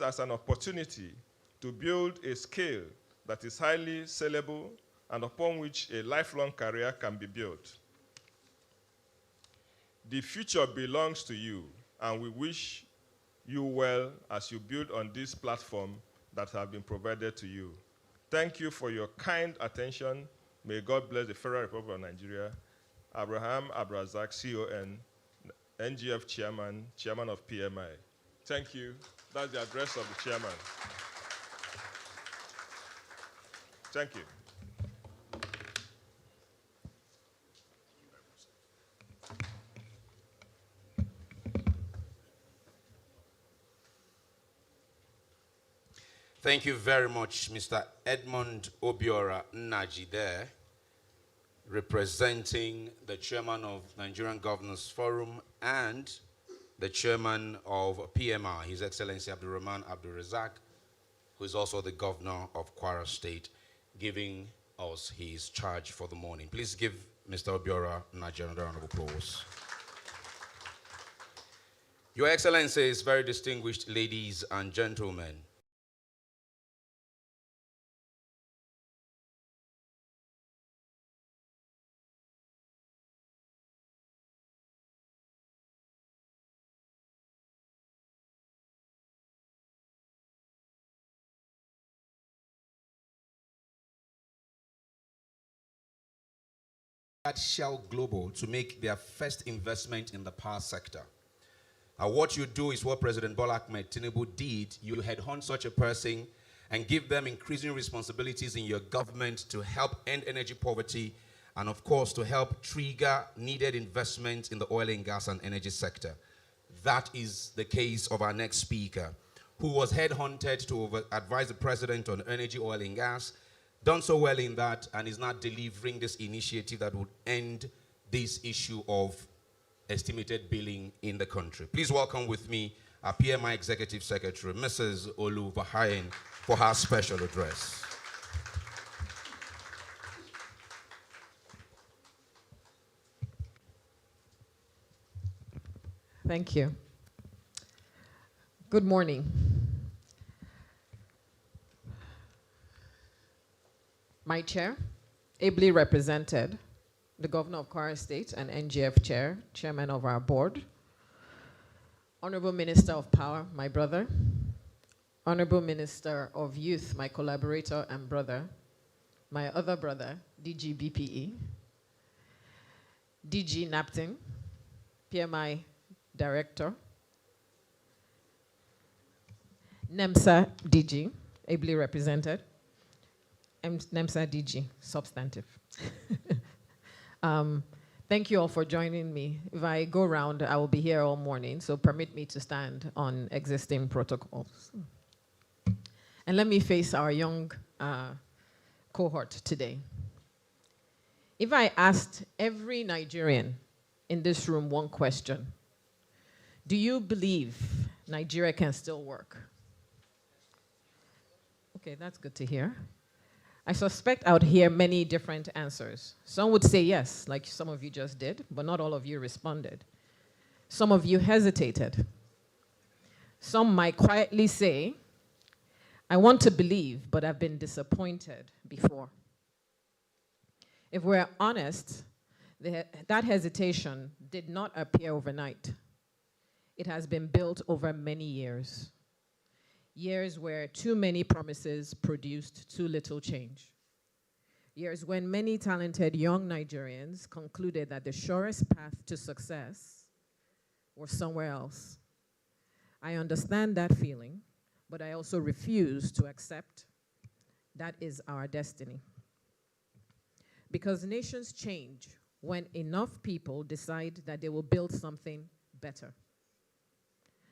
as an opportunity to build a skill that is highly sellable and upon which a lifelong career can be built. The future belongs to you, and we wish you well as you build on this platform that have been provided to you. Thank you for your kind attention. May God bless the Federal Republic of Nigeria. Abraham Abrazak, CON, NGF Chairman, Chairman of PMI. Thank you. That's the address of the Chairman. Thank you. Thank you very much, Mr. Edmond Obiora Nnaji there, representing the chairman of Nigerian Governors Forum and the chairman of PMI, His Excellency Abdulrahman Abdulrazak, who is also the governor of Kwara State, giving us his charge for the morning. Please give Mr. Obiora Nnaji another round of applause. Your Excellencies, very distinguished ladies and gentlemen, Shell Global to make their first investment in the power sector. What you do is what President Bola Ahmed Tinubu did. You headhunt such a person and give them increasing responsibilities in your government to help end energy poverty and, of course, to help trigger needed investment in the oil and gas and energy sector. That is the case of our next speaker, who was headhunted to advise the president on energy, oil and gas, done so well in that, and is now delivering this initiative that would end this issue of estimated billing in the country. Please welcome with me our PMI Executive Secretary, Mrs. Olu Vahayen, for her special address. Thank you. Good morning. My chair, ably represented, the Governor of Kwara State and NGF Chair, Chairman of our board, Honorable Minister of Power, my brother, Honorable Minister of Youth, my collaborator and brother, my other brother, DG BPE, DG Napton, PMI Director, NEMSA DG, ably represented, NEMSA DG, substantive. Thank you all for joining me. If I go around, I will be here all morning, so permit me to stand on existing protocols. And let me face our young cohort today. If I asked every Nigerian in this room one question, do you believe Nigeria can still work? Okay, that's good to hear. I suspect I would hear many different answers. Some would say yes, like some of you just did, but not all of you responded. Some of you hesitated. Some might quietly say, I want to believe, but I've been disappointed before. If we're honest, that hesitation did not appear overnight. It has been built over many years. Years where too many promises produced too little change. Years when many talented young Nigerians concluded that the surest path to success was somewhere else. I understand that feeling, but I also refuse to accept that is our destiny. Because nations change when enough people decide that they will build something better.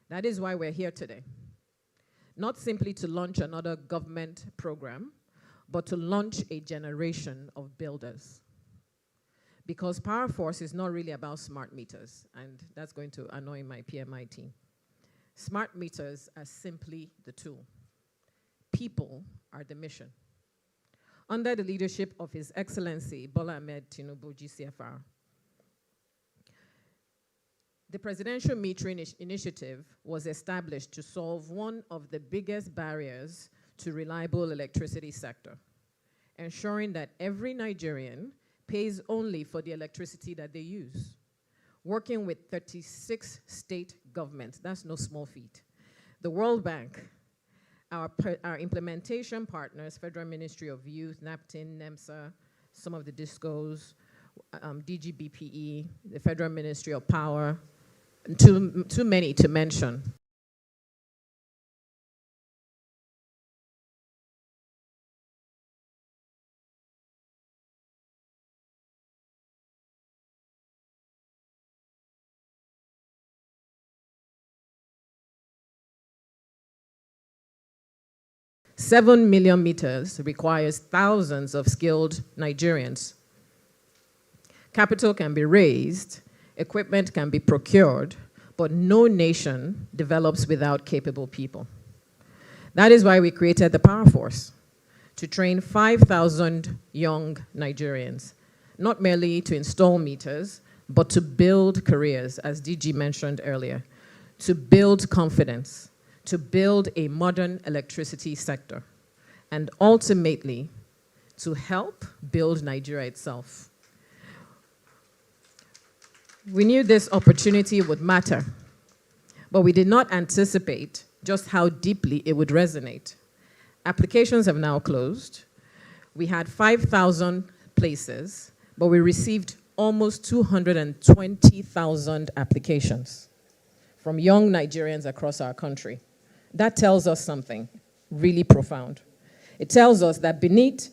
That is why we're here today. Not simply to launch another government program, but to launch a generation of builders. Because Power Force is not really about smart meters, and that's going to annoy my PMI team. Smart meters are simply the tool. People are the mission. Under the leadership of His Excellency Bola Ahmed Tinubu, GCFR, The Presidential Metering Initiative was established to solve one of the biggest barriers to reliable electricity sector, ensuring that every Nigerian pays only for the electricity that they use. Working with 36 state governments, that's no small feat. The World Bank, our implementation partners, Federal Ministry of Youth, NAPTIN, NEMSA, some of the DISCOs, DGBPE, the Federal Ministry of Power, too many to mention. $7 million meters requires thousands of skilled Nigerians. Capital can be raised, equipment can be procured, but no nation develops without capable people. That is why we created the Power Force, to train 5,000 young Nigerians, not merely to install meters, but to build careers, as DG mentioned earlier, to build confidence, to build a modern electricity sector, and ultimately to help build Nigeria itself. We knew this opportunity would matter, but we did not anticipate just how deeply it would resonate. Applications have now closed. We had 5,000 places, but we received almost 220,000 applications from young Nigerians across our country. That tells us something really profound. It tells us that beneath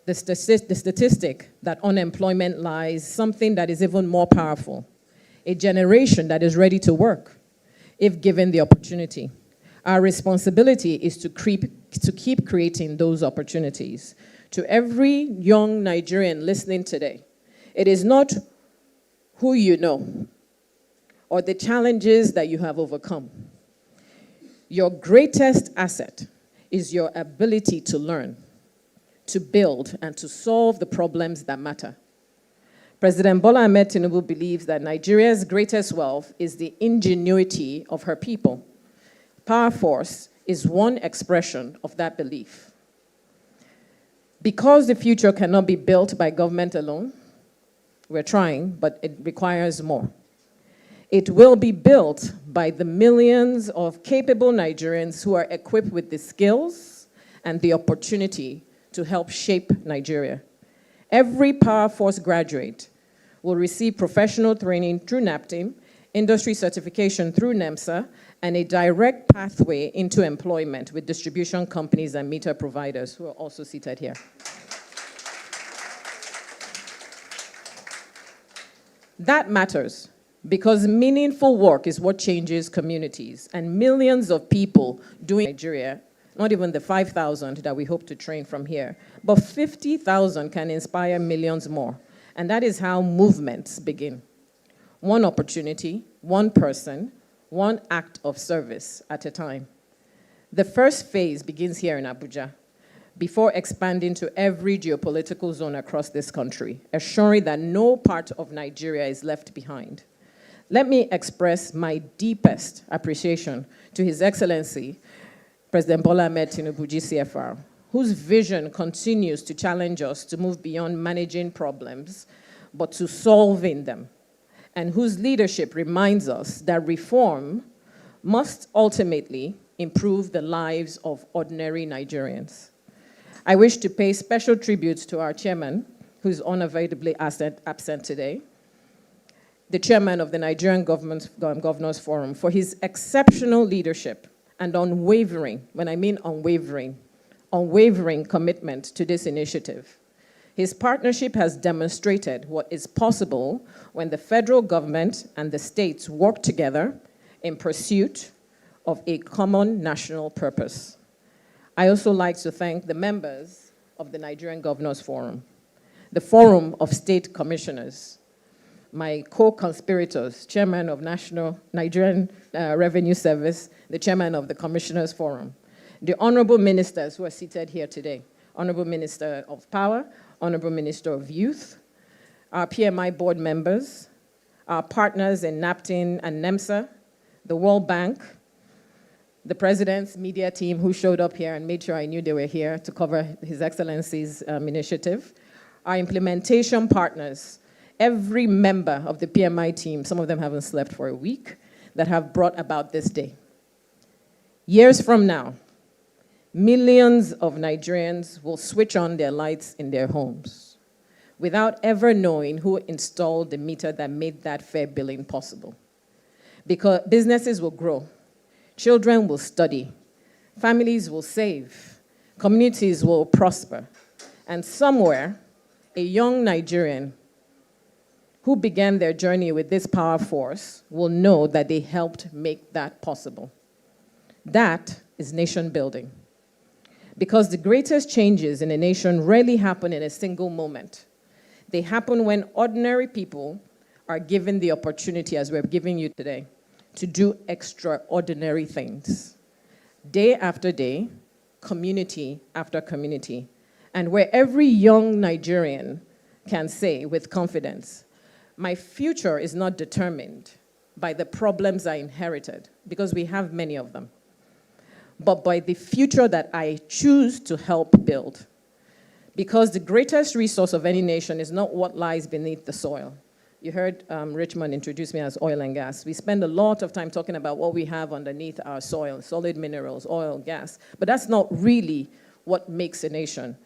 the statistic that unemployment lies something that is even more powerful, a generation that is ready to work if given the opportunity. Our responsibility is to keep creating those opportunities. To every young Nigerian listening today, it is not who you know or the challenges that you have overcome. Your greatest asset is your ability to learn, to build, and to solve the problems that matter. President Bola Ahmed Tinubu believes that Nigeria's greatest wealth is the ingenuity of her people. Power Force is one expression of that belief. Because the future cannot be built by government alone, we're trying, but it requires more. It will be built by the millions of capable Nigerians who are equipped with the skills and the opportunity to help shape Nigeria. Every Power Force graduate will receive professional training through NAPTIM, industry certification through NEMSA, and a direct pathway into employment with distribution companies and meter providers who are also seated here. That matters because meaningful work is what changes communities, and millions of people doing Nigeria, not even the 5,000 that we hope to train from here, but 50,000 can inspire millions more. And that is how movements begin. One opportunity, one person, one act of service at a time. The first phase begins here in Abuja, before expanding to every geopolitical zone across this country, assuring that no part of Nigeria is left behind. Let me express my deepest appreciation to His Excellency, President Bola Ahmed Tinubu, GCFR, whose vision continues to challenge us to move beyond managing problems, but to solving them, and whose leadership reminds us that reform must ultimately improve the lives of ordinary Nigerians. I wish to pay special tribute to our chairman, who is unavoidably absent today, the chairman of the Nigerian Governors Forum, for his exceptional leadership and unwavering, when I mean unwavering commitment to this initiative. His partnership has demonstrated what is possible when the federal government and the states work together in pursuit of a common national purpose. I also like to thank the members of the Nigerian Governors Forum, the Forum of State Commissioners, my co-conspirators, Chairman of Nigerian Revenue Service, the Chairman of the Commissioners Forum, the Honorable Ministers who are seated here today, Honorable Minister of Power, Honorable Minister of Youth, our PMI board members, our partners in NAPTIN and NEMSA, the World Bank, the President's media team who showed up here and made sure I knew they were here to cover His Excellency's initiative, our implementation partners, every member of the PMI team, some of them haven't slept for a week, that have brought about this day. Years from now, millions of Nigerians will switch on their lights in their homes without ever knowing who installed the meter that made that fair billing possible. Because businesses will grow, children will study, families will save, communities will prosper, and somewhere, a young Nigerian who began their journey with this power force will know that they helped make that possible. That is nation building. Because the greatest changes in a nation rarely happen in a single moment. They happen when ordinary people are given the opportunity, as we're giving you today, to do extraordinary things. Day after day, community after community, and where every young Nigerian can say with confidence, my future is not determined by the problems I inherited, because we have many of them, but by the future that I choose to help build. Because the greatest resource of any nation is not what lies beneath the soil. You heard Richmond introduce me as oil and gas. We spend a lot of time talking about what we have underneath our soil, solid minerals, oil, gas, but that's not really what makes a nation.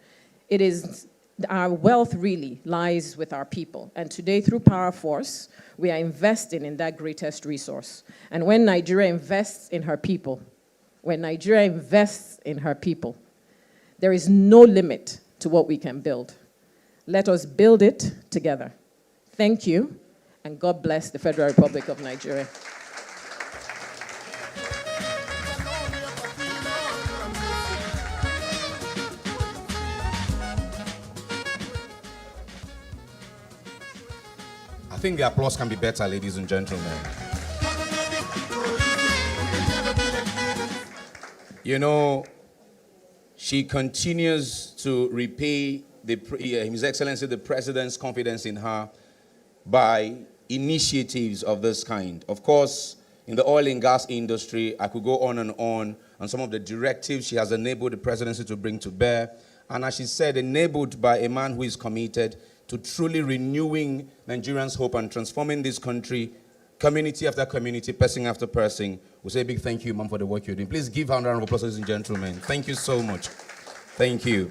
It is, our wealth really lies with our people. And today, through Power Force, we are investing in that greatest resource. And when Nigeria invests in her people, there is no limit to what we can build. Let us build it together. Thank you, and God bless the Federal Republic of Nigeria. I think the applause can be better, ladies and gentlemen. You know, she continues to repay His Excellency the President's confidence in her by initiatives of this kind. Of course, in the oil and gas industry, I could go on some of the directives she has enabled the presidency to bring to bear. And as she said, enabled by a man who is committed to truly renewing Nigerians' hope and transforming this country, community after community, person after person. We say a big thank you, ma'am, for the work you're doing. Please give her a round of applause, ladies and gentlemen. Thank you so much. Thank you.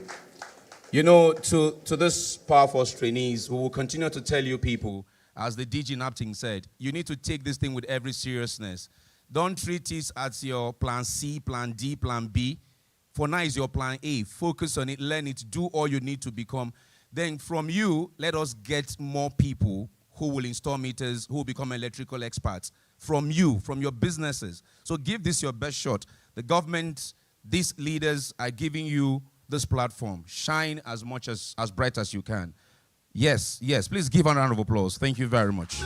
You know, to this Power Force trainees, we will continue to tell you people, as the DG Napting said, you need to take this thing with every seriousness. Don't treat it as your plan C, plan D, plan B. For now is your plan A. Focus on it, learn it, do all you need to become. Then from you, let us get more people who will install meters, who will become electrical experts. From you, from your businesses. So give this your best shot. The government, these leaders are giving you this platform. Shine as much as bright as you can. Yes, yes. Please give a round of applause. Thank you very much.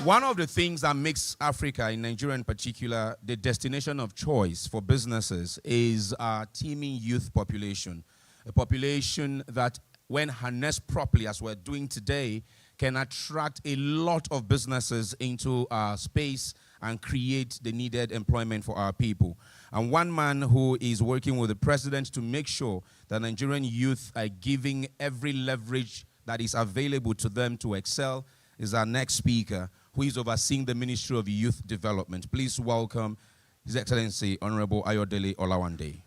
One of the things that makes Africa, in Nigeria in particular, the destination of choice for businesses is our teeming youth population. A population that, when harnessed properly, as we're doing today, can attract a lot of businesses into our space and create the needed employment for our people. And one man who is working with the president to make sure that Nigerian youth are giving every leverage that is available to them to excel is our next speaker, who is overseeing the Ministry of Youth Development. Please welcome His Excellency Honorable Ayodele Olawande.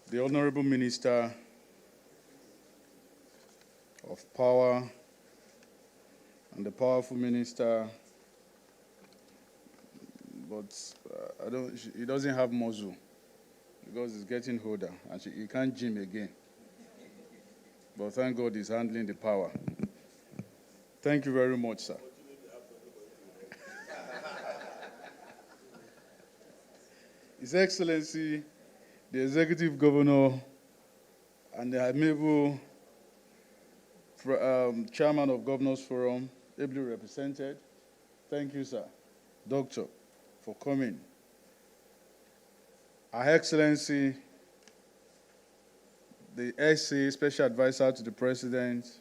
The Honorable Minister of Power and the powerful minister, but he doesn't have muscle because he's getting older and he can't gym again. But thank God he's handling the power. Thank you very much, sir. His Excellency, the Executive Governor and the amiable chairman of Governors Forum, ably represented. Thank you, sir, Doctor, for coming. Her Excellency, the SA Special Advisor to the President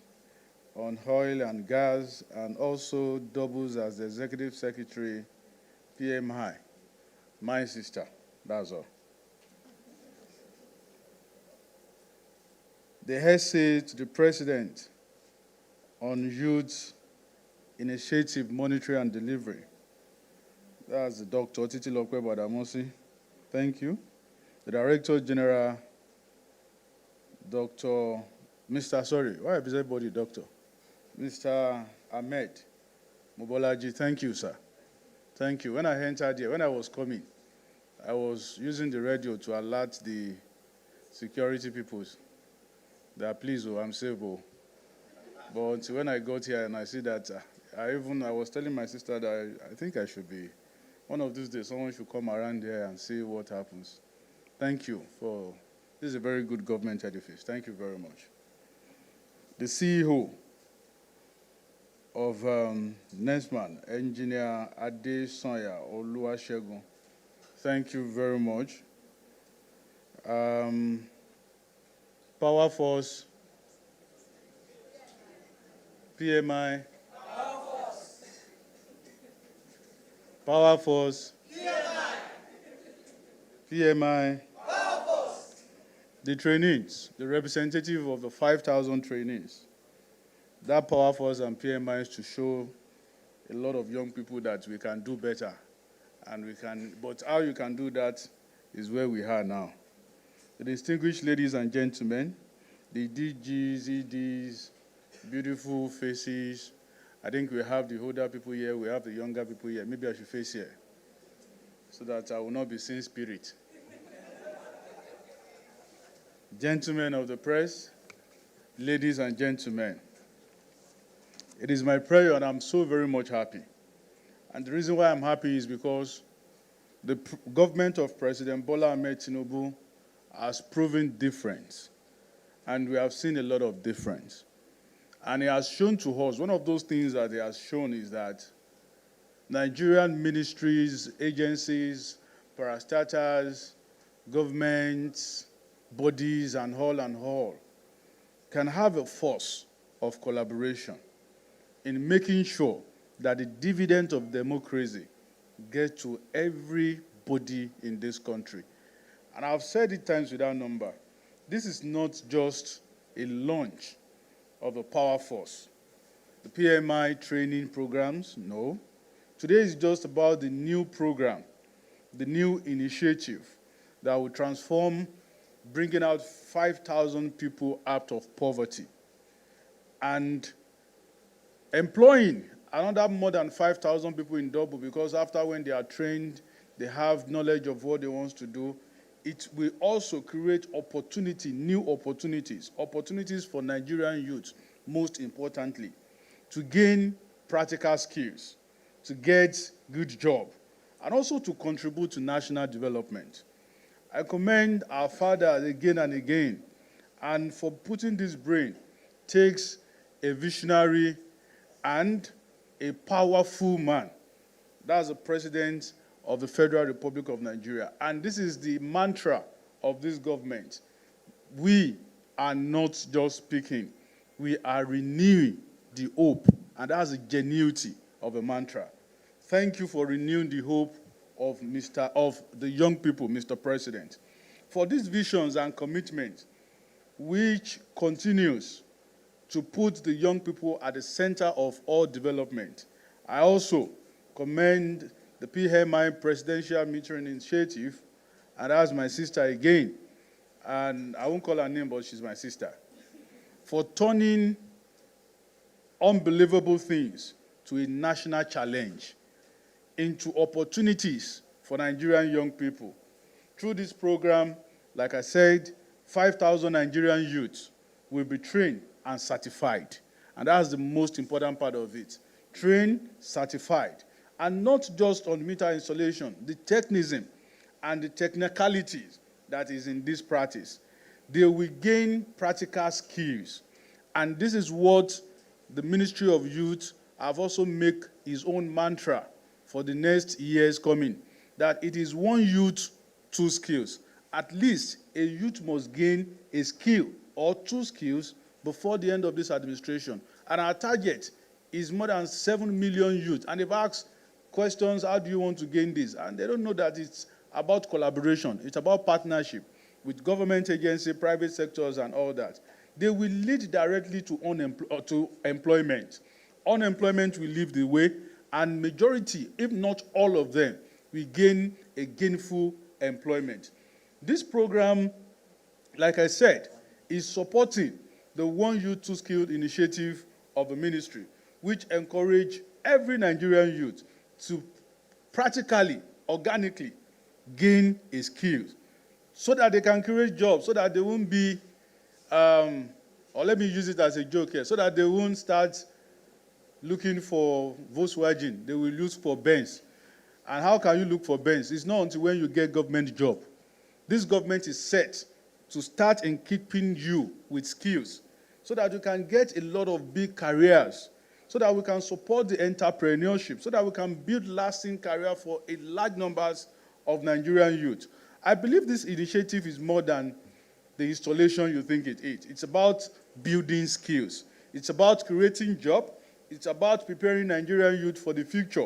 on Oil and Gas, and also doubles as the Executive Secretary, PMI, my sister, that's all. The SA to the President on Youth Initiative Monitoring and Delivery, that's the Dr. Titilope Badamosi. Thank you. The Director General, Dr. Why is everybody doctor? Mr. Ahmed Mobolaji, thank you, sir. Thank you. When I entered here, when I was coming, I was using the radio to alert the security people that, please, I'm safe. But when I got here and I see that, I was telling my sister that I think I should be, one of these days, someone should come around here and see what happens. Thank you for, this is a very good government edifice. Thank you very much. The CEO of Nesman, Engineer Ade Sonya Oluwasegun, thank you very much. Power Force, PMI, Power Force, PMI, the trainees, the representative of the 5,000 trainees. That Power Force and PMI is to show a lot of young people that we can do better. And we can, but how you can do that is where we are now. The distinguished ladies and gentlemen, the DGs, EDs, beautiful faces. I think we have the older people here, we have the younger people here. Maybe I should face here so that I will not be seeing spirit. Gentlemen of the press, ladies and gentlemen, it is my prayer and I'm so very much happy. And the reason why I'm happy is because the government of President Bola Ahmed Tinubu has proven difference. And we have seen a lot of difference. And he has shown to us, one of those things that he has shown is that Nigerian ministries, agencies, parastatals, governments, bodies, and all can have a force of collaboration in making sure that the dividend of democracy gets to everybody in this country. And I've said it times without number. This is not just a launch of a power force. The PMI training programs, no. Today is just about the new program, the new initiative that will transform, bringing out 5,000 people out of poverty and employing another more than 5,000 people in double, because after when they are trained, they have knowledge of what they want to do. It will also create opportunity, new opportunities for Nigerian youth, most importantly, to gain practical skills, to get good job, and also to contribute to national development. I commend our fathers again and again, and for putting this brain takes a visionary and a powerful man. That's the President of the Federal Republic of Nigeria. And this is the mantra of this government. We are not just speaking, we are renewing the hope, and that's the genuity of a mantra. Thank you for renewing the hope of the young people, Mr. President, for these visions and commitments, which continues to put the young people at the center of all development. I also commend the PMI Presidential Mentoring Initiative, and that's my sister again, and I won't call her name, but she's my sister, for turning unbelievable things to a national challenge, into opportunities for Nigerian young people. Through this program, like I said, 5,000 Nigerian youths will be trained and certified. And that's the most important part of it. Trained, certified. And not just on meter installation, the technicism and the technicalities that is in this practice. they will gain practical skills. And this is what the Ministry of Youth have also made its own mantra for the next years coming, that it is one youth, two skills. At least a youth must gain a skill or two skills before the end of this administration. And our target is more than 7 million youth. And they've asked questions, how do you want to gain this? And they don't know that it's about collaboration. It's about partnership with government agencies, private sectors, and all that. They will lead directly to employment. Unemployment will lead the way, and majority, if not all of them, will gain a gainful employment. This program, like I said, is supporting the One Youth, Two Skills initiative of the ministry, which encourage every Nigerian youth to practically, organically gain a skill so that they can create jobs, so that they won't be, or let me use it as a joke here, so that they won't start looking for Volkswagen, they will look for Benz. And how can you look for Benz? It's not until when you get government job. This government is set to start equipping you with skills so that you can get a lot of big careers, so that we can support the entrepreneurship, so that we can build lasting career for a large numbers of Nigerian youth. I believe this initiative is more than the installation you think it is. It's about building skills. It's about creating jobs. It's about preparing Nigerian youth for the future.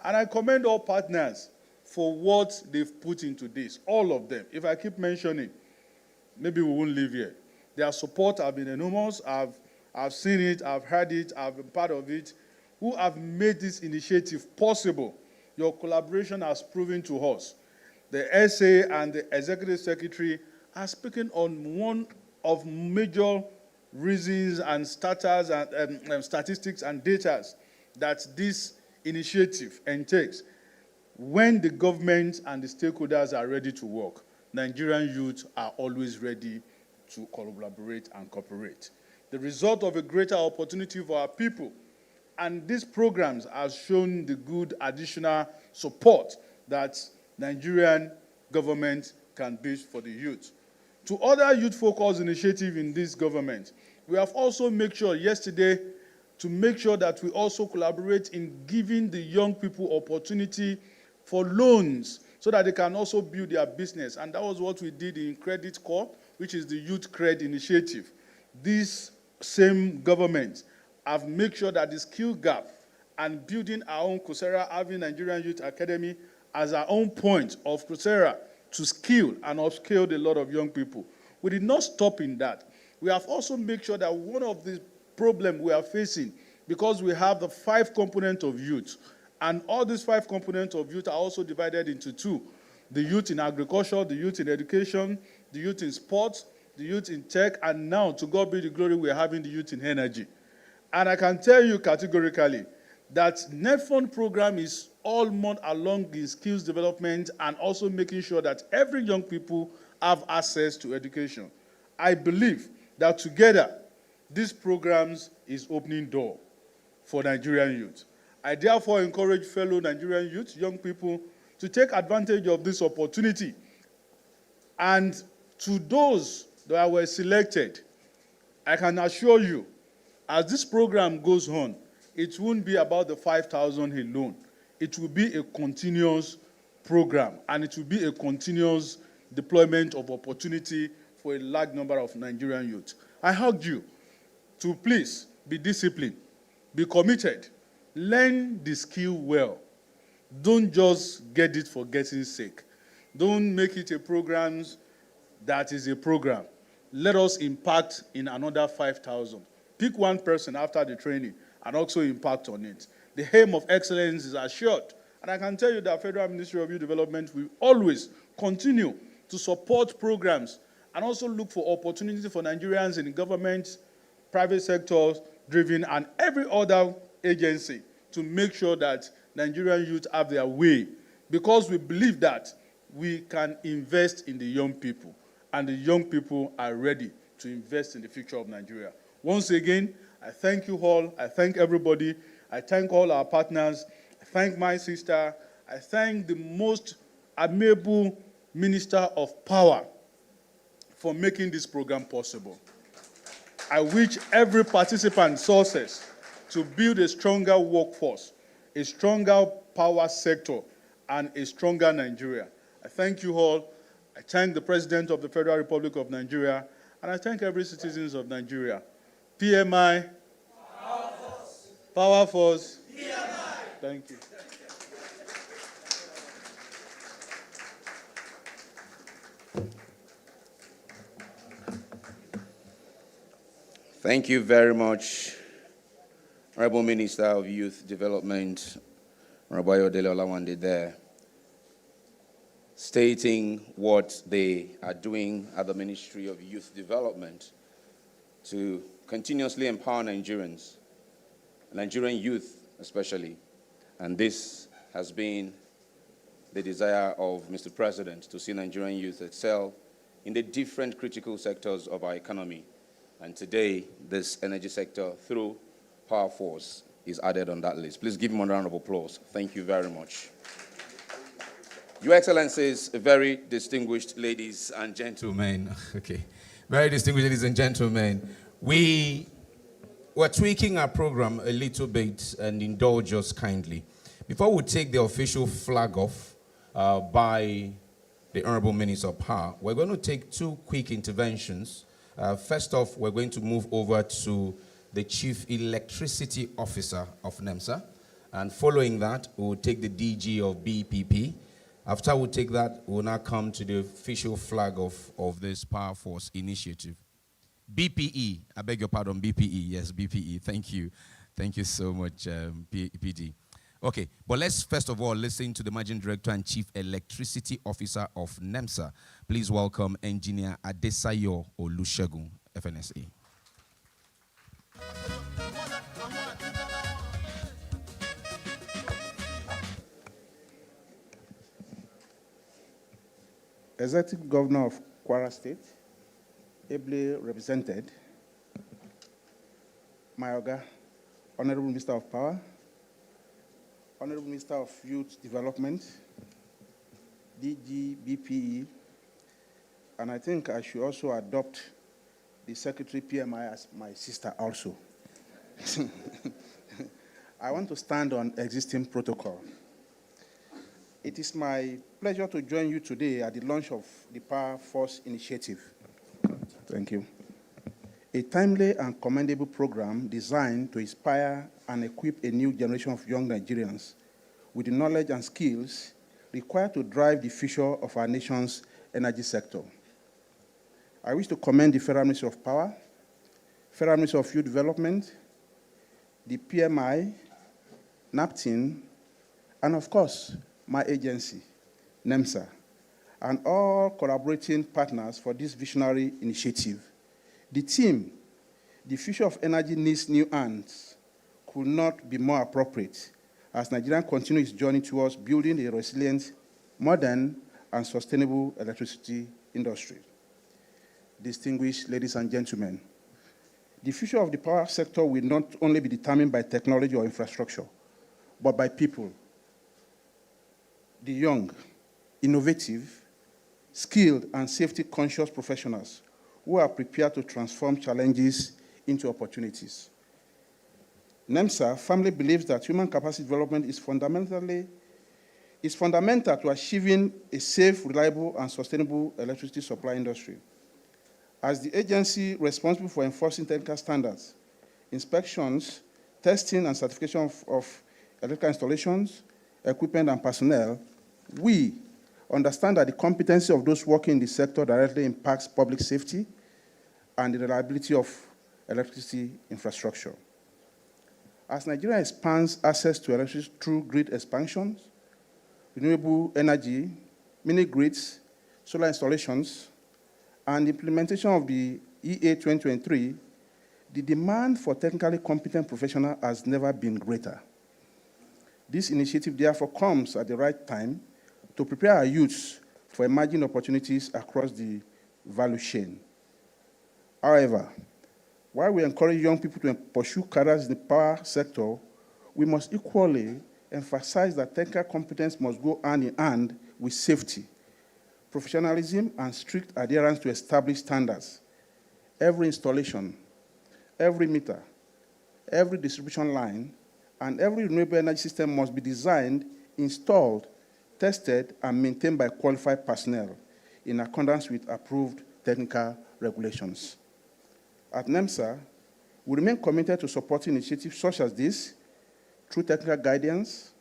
And I commend all partners for what they've put into this, all of them. If I keep mentioning, maybe we won't leave here. Their support have been enormous. I've seen it, I've heard it, I've been part of it, who have made this initiative possible. Your collaboration has proven to us. The SA and the Executive Secretary are speaking on one of major reasons and starters and statistics and data that this initiative entails. When the government and the stakeholders are ready to work, Nigerian youth are always ready to collaborate and cooperate. The result of a greater opportunity for our people, and these programs have shown the good additional support that Nigerian government can build for the youth. To other youth-focused initiatives in this government, we have also made sure yesterday to make sure that we also collaborate in giving the young people opportunity for loans so that they can also build their business. And that was what we did in Credit Corp, which is the Youth Cred initiative. This same government have made sure that the skill gap and building our own Coursera, having Nigerian Youth Academy as our own point of Coursera to skill and upskill a lot of young people. We did not stop in that. We have also made sure that one of the problems we are facing, because we have the 5 components of youth, and all these 5 components of youth are also divided into 2. The youth in agriculture, the youth in education, the youth in sports, the youth in tech, and now, to God be the glory, we're having the youth in energy. And I can tell you categorically that NEFON program is all month along in skills development and also making sure that every young people have access to education. I believe that together, these programs is opening door for Nigerian youth. I therefore encourage fellow Nigerian youth, young people, to take advantage of this opportunity. And to those that were selected, I can assure you, as this program goes on, it won't be about the 5,000 alone. It will be a continuous program, and it will be a continuous deployment of opportunity for a large number of Nigerian youth. I urge you to please be disciplined, be committed, learn the skill well. Don't just get it for getting sake. Don't make it a program that is a program. Let us impact in another 5,000. Pick one person after the training and also impact on it. The aim of excellence is assured. And I can tell you that Federal Ministry of Youth Development will always continue to support programs and also look for opportunities for Nigerians in government, private sectors, driven, and every other agency to make sure that Nigerian youth have their way, because we believe that we can invest in the young people, and the young people are ready to invest in the future of Nigeria. Once again, I thank you all. I thank everybody. I thank all our partners. I thank my sister. I thank the most amiable Minister of Power for making this program possible. I wish every participant success to build a stronger workforce, a stronger power sector, and a stronger Nigeria. I thank you all. I thank the President of the Federal Republic of Nigeria, and I thank every citizen of Nigeria. PMI. Power Force. PMI. Thank you. Thank you very much, Honorable Minister of Youth Development, Honorable Ayodele Olawande there, stating what they are doing at the Ministry of Youth Development to continuously empower Nigerians, Nigerian youth especially. And this has been the desire of Mr. President, to see Nigerian youth excel in the different critical sectors of our economy. And today, this energy sector, through Power Force, is added on that list. Please give him a round of applause. Thank you very much. Your Excellencies, very distinguished ladies and gentlemen. Okay. Very distinguished ladies and gentlemen. We're tweaking our program a little bit, and indulge us kindly. Before we take the official flag off by the Honorable Minister of Power, we're going to take two quick interventions. First off, we're going to move over to the Chief Electricity Officer of NEMSA. And following that, we'll take the DG of BPP. After we take that, we'll now come to the official flag off of this Power Force initiative. BPE, I beg your pardon, BPE. Yes, BPE. Thank you. Thank you so much, PD. Okay, but let's first of all listen to the Managing Director and Chief Electricity Officer of NEMSA. Please welcome Engineer Adesayo Olusegun, FNSA. Executive Governor of Kwara State, ably represented, my Oga, Honorable Minister of Power, Honorable Minister of Youth Development, DG, BPE, and I think I should also adopt the Secretary PMI as my sister also. I want to stand on existing protocol. It is my pleasure to join you today at the launch of the Power Force Initiative. Thank you. A timely and commendable program designed to inspire and equip a new generation of young Nigerians with the knowledge and skills required to drive the future of our nation's energy sector. I wish to commend the Federal Ministry of Power, Federal Ministry of Youth Development, the PMI, NAPTIN, and of course, my agency, NEMSA, and all collaborating partners for this visionary initiative. The team, the future of energy needs new hands, could not be more appropriate as Nigeria continues its journey towards building a resilient, modern, and sustainable electricity industry. Distinguished ladies and gentlemen, the future of the power sector will not only be determined by technology or infrastructure, but by people, the young, innovative, skilled, and safety-conscious professionals who are prepared to transform challenges into opportunities. NEMSA firmly believes that human capacity development is fundamental to achieving a safe, reliable, and sustainable electricity supply industry. As the agency responsible for enforcing technical standards, inspections, testing, and certification of electrical installations, equipment, and personnel, we understand that the competency of those working in the sector directly impacts public safety and the reliability of electricity infrastructure. As Nigeria expands access to electricity through grid expansions, renewable energy, mini-grids, solar installations, and the implementation of the EA 2023, the demand for technically competent professionals has never been greater. This initiative therefore comes at the right time to prepare our youths for emerging opportunities across the value chain. However, while we encourage young people to pursue careers in the power sector, we must equally emphasize that technical competence must go hand in hand with safety, professionalism, and strict adherence to established standards. Every installation, every meter, every distribution line, and every renewable energy system must be designed, installed, tested, and maintained by qualified personnel in accordance with approved technical regulations. At NEMSA, we remain committed to supporting initiatives such as this through technical guidance,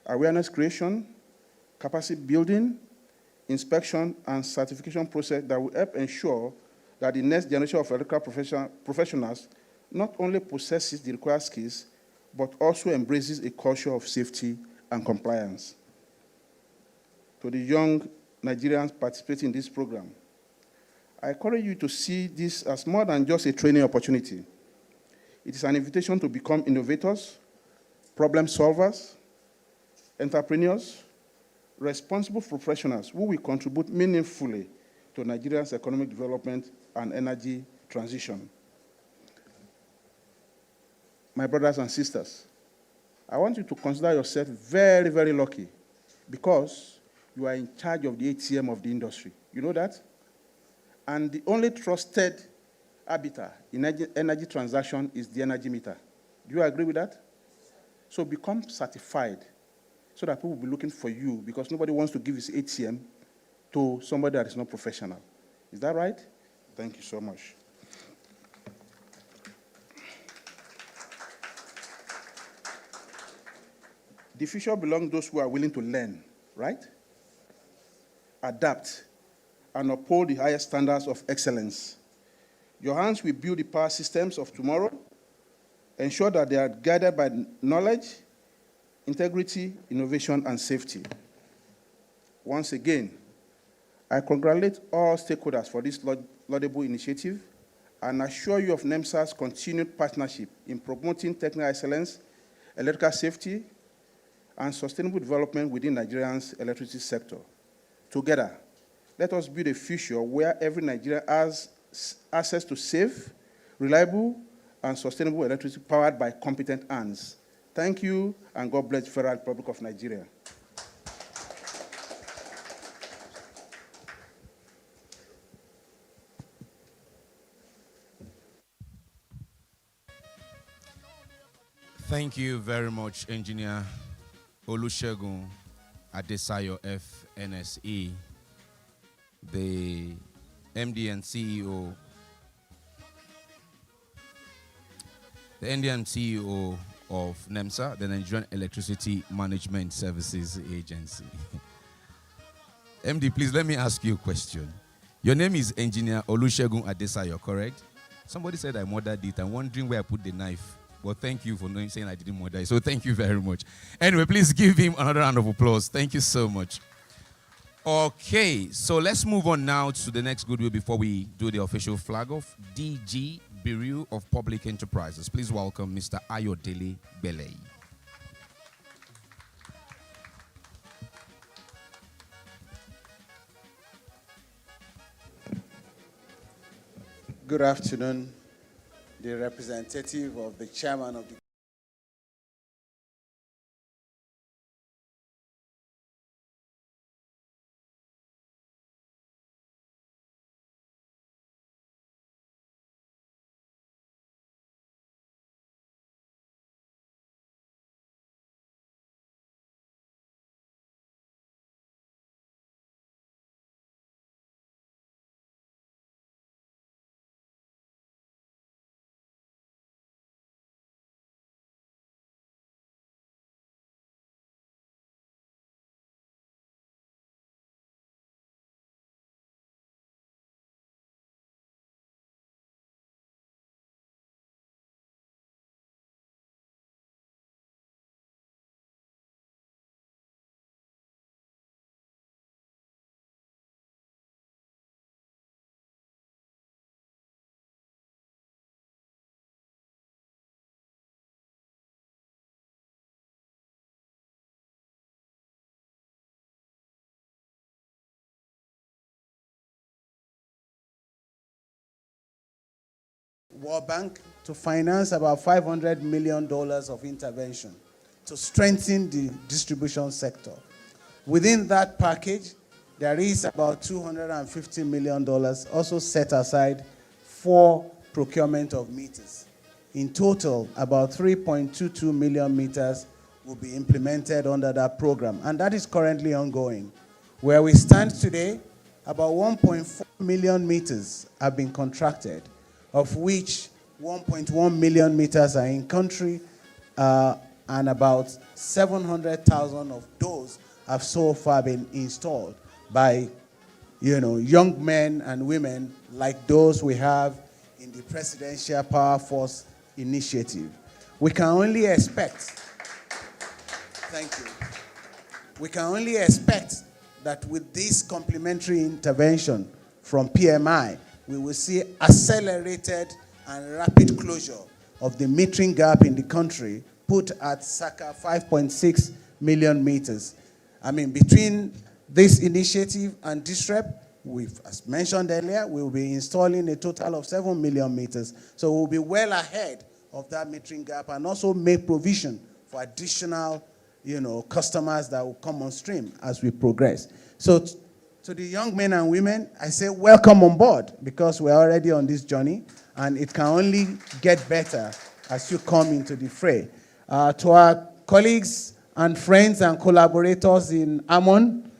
awareness creation, capacity building, inspection, and certification process that will help ensure that the next generation of electrical professionals not only possesses the required skills, but also embraces a culture of safety and compliance. To the young Nigerians participating in this program, I encourage you to see this as more than just a training opportunity. It is an invitation to become innovators, problem solvers, entrepreneurs, responsible professionals who will contribute meaningfully to Nigeria's economic development and energy transition. My brothers and sisters, I want you to consider yourself very, very lucky because you are in charge of the ATM of the industry. You know that? And the only trusted arbiter in energy transaction is the energy meter. Do you agree with that? So become certified so that people will be looking for you because nobody wants to give his ATM to somebody that is not professional. Is that right? Thank you so much. The future belongs to those who are willing to learn, right? Adapt, and uphold the highest standards of excellence. Your hands will build the power systems of tomorrow, ensure that they are guided by knowledge, integrity, innovation, and safety. Once again, I congratulate all stakeholders for this laudable initiative and assure you of NEMSA's continued partnership in promoting technical excellence, electrical safety, and sustainable development within Nigeria's electricity sector. Together, let us build a future where every Nigerian has access to safe, reliable, and sustainable electricity powered by competent hands. Thank you, and God bless the Federal Republic of Nigeria. Thank you very much, Engineer Olusegun Adesayo, FNSE, the MD and CEO, of NEMSA, the Nigerian Electricity Management Services Agency. MD, please let me ask you a question. Your name is Engineer Olusegun Adesayo, correct? Somebody said I murdered it. I'm wondering where I put the knife. Well, thank you for saying I didn't murder it. So thank you very much. Anyway, please give him another round of applause. Thank you so much. Okay, so let's move on now to the next goodwill before we do the official flag off. DG Bureau of Public Enterprises. Please welcome Mr. Ayodele Belay. Good afternoon, the representative of the chairman of the World Bank to finance about $500 million of intervention to strengthen the distribution sector. Within that package, there is about $250 million also set aside for procurement of meters. In total, about 3.22 million meters will be implemented under that program, and that is currently ongoing. Where we stand today, about 1.4 million meters have been contracted, of which 1.1 million meters are in country, and about 700,000 of those have so far been installed by, young men and women like those we have in the Presidential Power Force Initiative. We can only expect, thank you, we can only expect that with this complementary intervention from PMI, we will see accelerated and rapid closure of the metering gap in the country, put at circa 5.6 million meters. Between this initiative and DISREP, as mentioned earlier, we will be installing a total of 7 million meters. So we'll be well ahead of that metering gap and also make provision for additional, customers that will come on stream as we progress. So to the young men and women, I say welcome on board, because we're already on this journey and it can only get better as you come into the fray. To our colleagues and friends and collaborators in Ammon,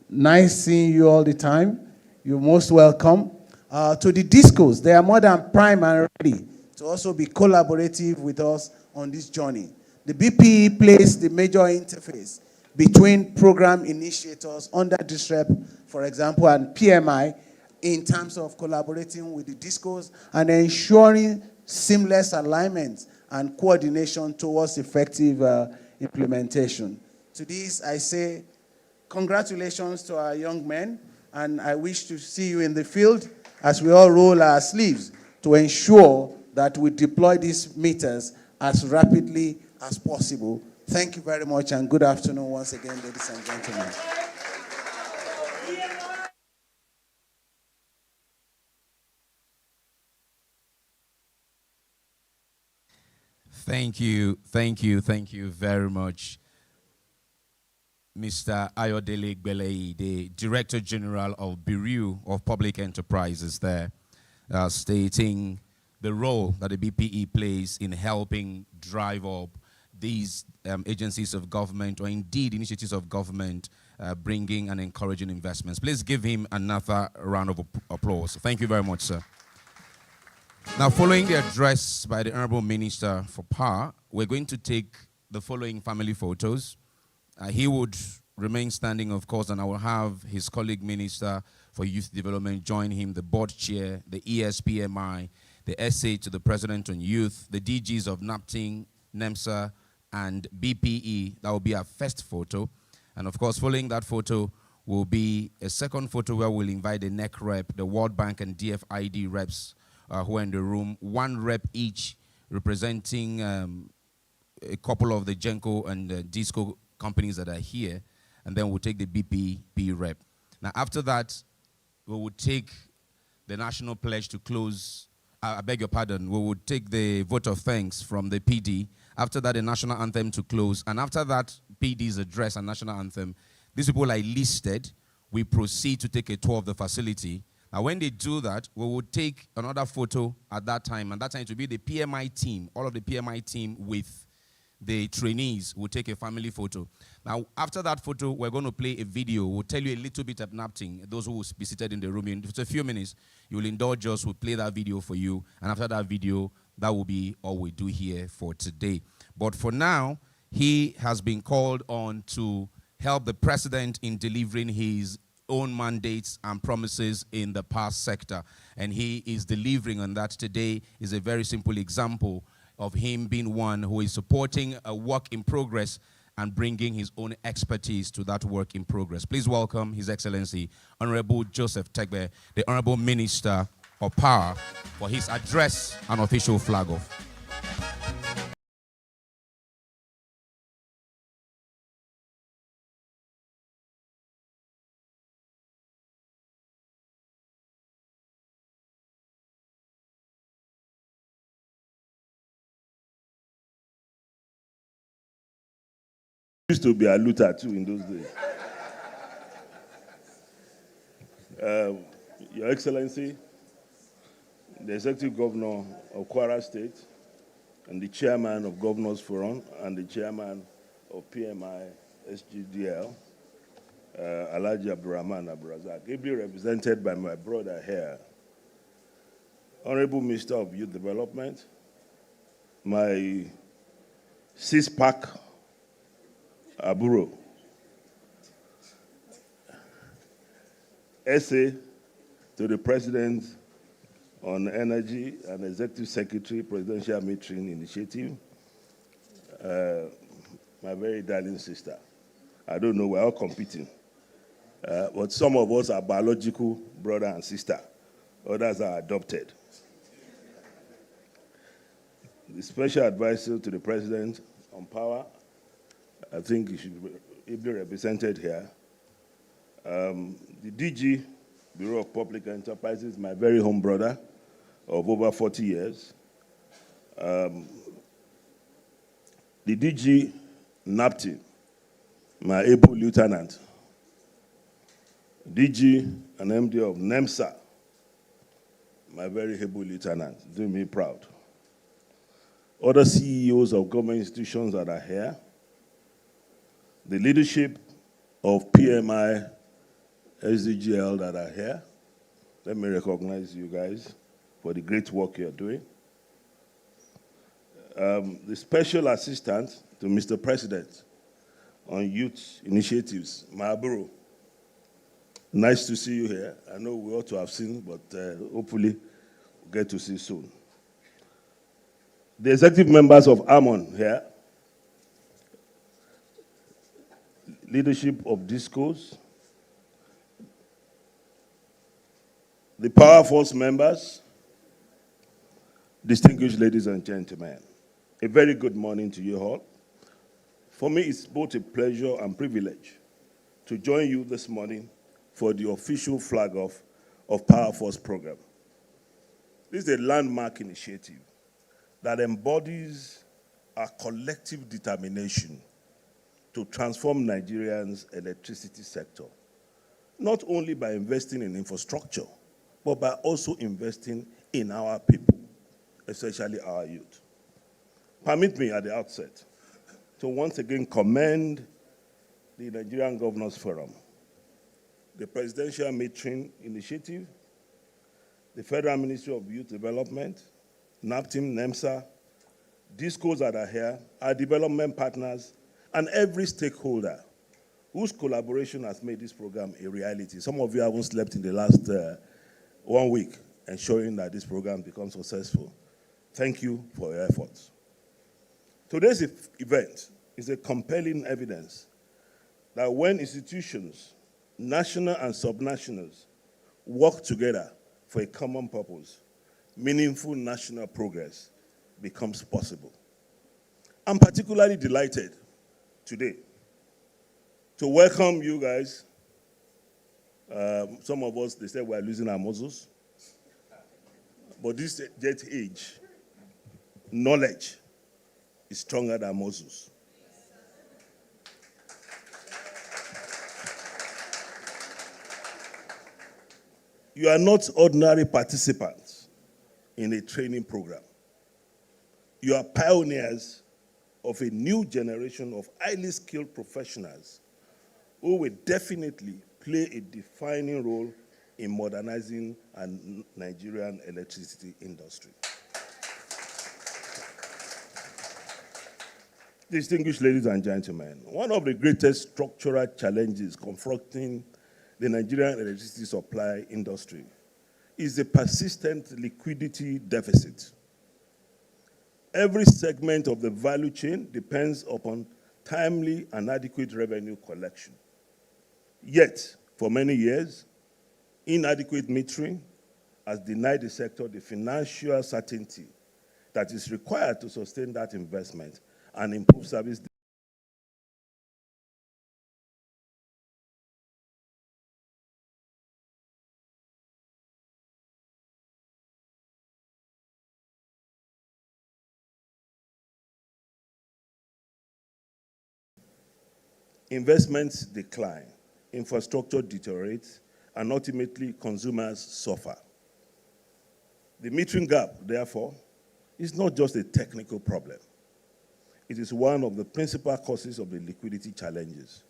nice seeing you all the time. You're most welcome. To the discos, they are more than prime and ready to also be collaborative with us on this journey. The BPE plays the major interface between program initiators under DISREP, for example, and PMI, in terms of collaborating with the discos and ensuring seamless alignment and coordination towards effective implementation. To this, I say congratulations to our young men, and I wish to see you in the field as we all roll our sleeves to ensure that we deploy these meters as rapidly as possible. Thank you very much, and good afternoon once again, ladies and gentlemen. Thank you very much, Mr. Ayodele Gbeleyi, the Director General of Bureau of Public Enterprises there, stating the role that the BPE plays in helping drive up these agencies of government, or indeed initiatives of government, bringing and encouraging investments. Please give him another round of applause. Thank you very much, sir. Now, following the address by the Honorable Minister for Power, we're going to take the following family photos. He would remain standing, of course, and I will have his colleague Minister for Youth Development join him, the board chair, the ESPMI, the SA to the President on Youth, the DGs of NAPTING, NEMSA, and BPE. That will be our first photo. And of course, following that photo will be a second photo where we'll invite the NEC rep, the World Bank and DFID reps who are in the room, one rep each representing a couple of the Genco and Disco companies that are here, and then we'll take the BPE rep. Now, after that, we will take the national pledge to close. I beg your pardon. We will take the vote of thanks from the PD. After that, the national anthem to close. And after that, PD's address and national anthem, these people are listed. We proceed to take a tour of the facility. Now, when they do that, we will take another photo at that time. And that time it will be the PMI team, all of the PMI team with the trainees will take a family photo. Now, after that photo, we're going to play a video. We'll tell you a little bit of NAPTING. Those who will be seated in the room, in just a few minutes, you will indulge us. We'll play that video for you. And after that video, that will be all we do here for today. But for now, he has been called on to help the president in delivering his own mandates and promises in the power sector. And he is delivering on that. Today is a very simple example of him being one who is supporting a work in progress and bringing his own expertise to that work in progress. Please welcome His Excellency, Honorable Joseph Tegbe, the Honorable Minister of Power, for his address and official flag off. Used to be a looter too in those days. Your Excellency, the Executive Governor of Kwara State, and the Chairman of Governors Forum, and the Chairman of PMI SGDL, Alhaji Abdurrahman Abdulrazak, ably represented by my brother here, Honorable Minister of Youth Development, my six-pack Aburo, essay to the President on Energy and Executive Secretary Presidential Metering Initiative, my very darling sister. I don't know, we're all competing. But some of us are biological brother and sister. Others are adopted. The Special Advisor to the President on Power, I think he should be ably represented here. The DG, Bureau of Public Enterprises, my very home brother of over 40 years. The DG, NAPTI, my able lieutenant. DG and MD of NEMSA, my very able lieutenant, doing me proud. Other CEOs of government institutions that are here, the leadership of PMI, SDGL that are here. Let me recognize you guys for the great work you're doing. The special assistant to Mr. President on youth initiatives, Mahaburo. Nice to see you here. I know we ought to have seen, but hopefully we'll get to see soon. The executive members of AMON here, leadership of DISCOs, the Power Force members, distinguished ladies and gentlemen, a very good morning to you all. For me, it's both a pleasure and privilege to join you this morning for the official flag-off of Power Force program. This is a landmark initiative that embodies our collective determination to transform Nigeria's electricity sector, not only by investing in infrastructure, but by also investing in our people, especially our youth. Permit me at the outset to once again commend the Nigerian Governors Forum, the Presidential Metering Initiative, the Federal Ministry of Youth Development, NAPTIM, NEMSA, DISCOs that are here, our development partners, and every stakeholder whose collaboration has made this program a reality. Some of you haven't slept in the last 1 week, ensuring that this program becomes successful. Thank you for your efforts. Today's event is a compelling evidence that when institutions, national and subnationals, work together for a common purpose, meaningful national progress becomes possible. I'm particularly delighted today to welcome you guys. Some of us, they said we're losing our muscles. But this jet age, knowledge is stronger than muscles. You are not ordinary participants in a training program. You are pioneers of a new generation of highly skilled professionals who will definitely play a defining role in modernizing our Nigerian electricity industry. Distinguished ladies and gentlemen, one of the greatest structural challenges confronting the Nigerian electricity supply industry is the persistent liquidity deficit. Every segment of the value chain depends upon timely and adequate revenue collection. Yet, for many years, inadequate metering has denied the sector the financial certainty that is required to sustain that investment and improve service. Investments decline, infrastructure deteriorates, and ultimately consumers suffer. The metering gap, therefore, is not just a technical problem. It is one of the principal causes of the liquidity challenges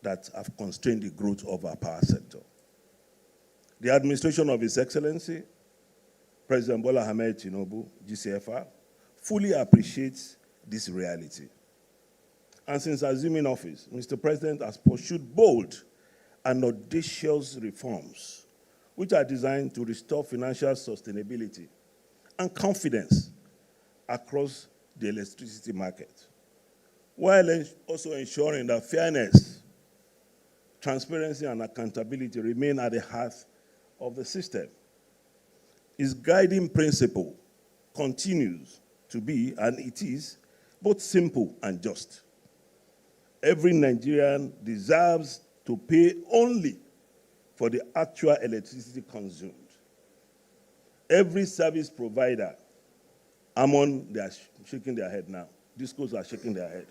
that have constrained the growth of our power sector. The administration of His Excellency, President Bola Ahmed Tinubu, GCFR, fully appreciates this reality. And since assuming office, Mr. President has pursued bold and audacious reforms which are designed to restore financial sustainability and confidence across the electricity market, while also ensuring that fairness, transparency, and accountability remain at the heart of the system. His guiding principle continues to be, and it is, both simple and just. Every Nigerian deserves to pay only for the actual electricity consumed. Every service provider, they are shaking their head now. Discos are shaking their head.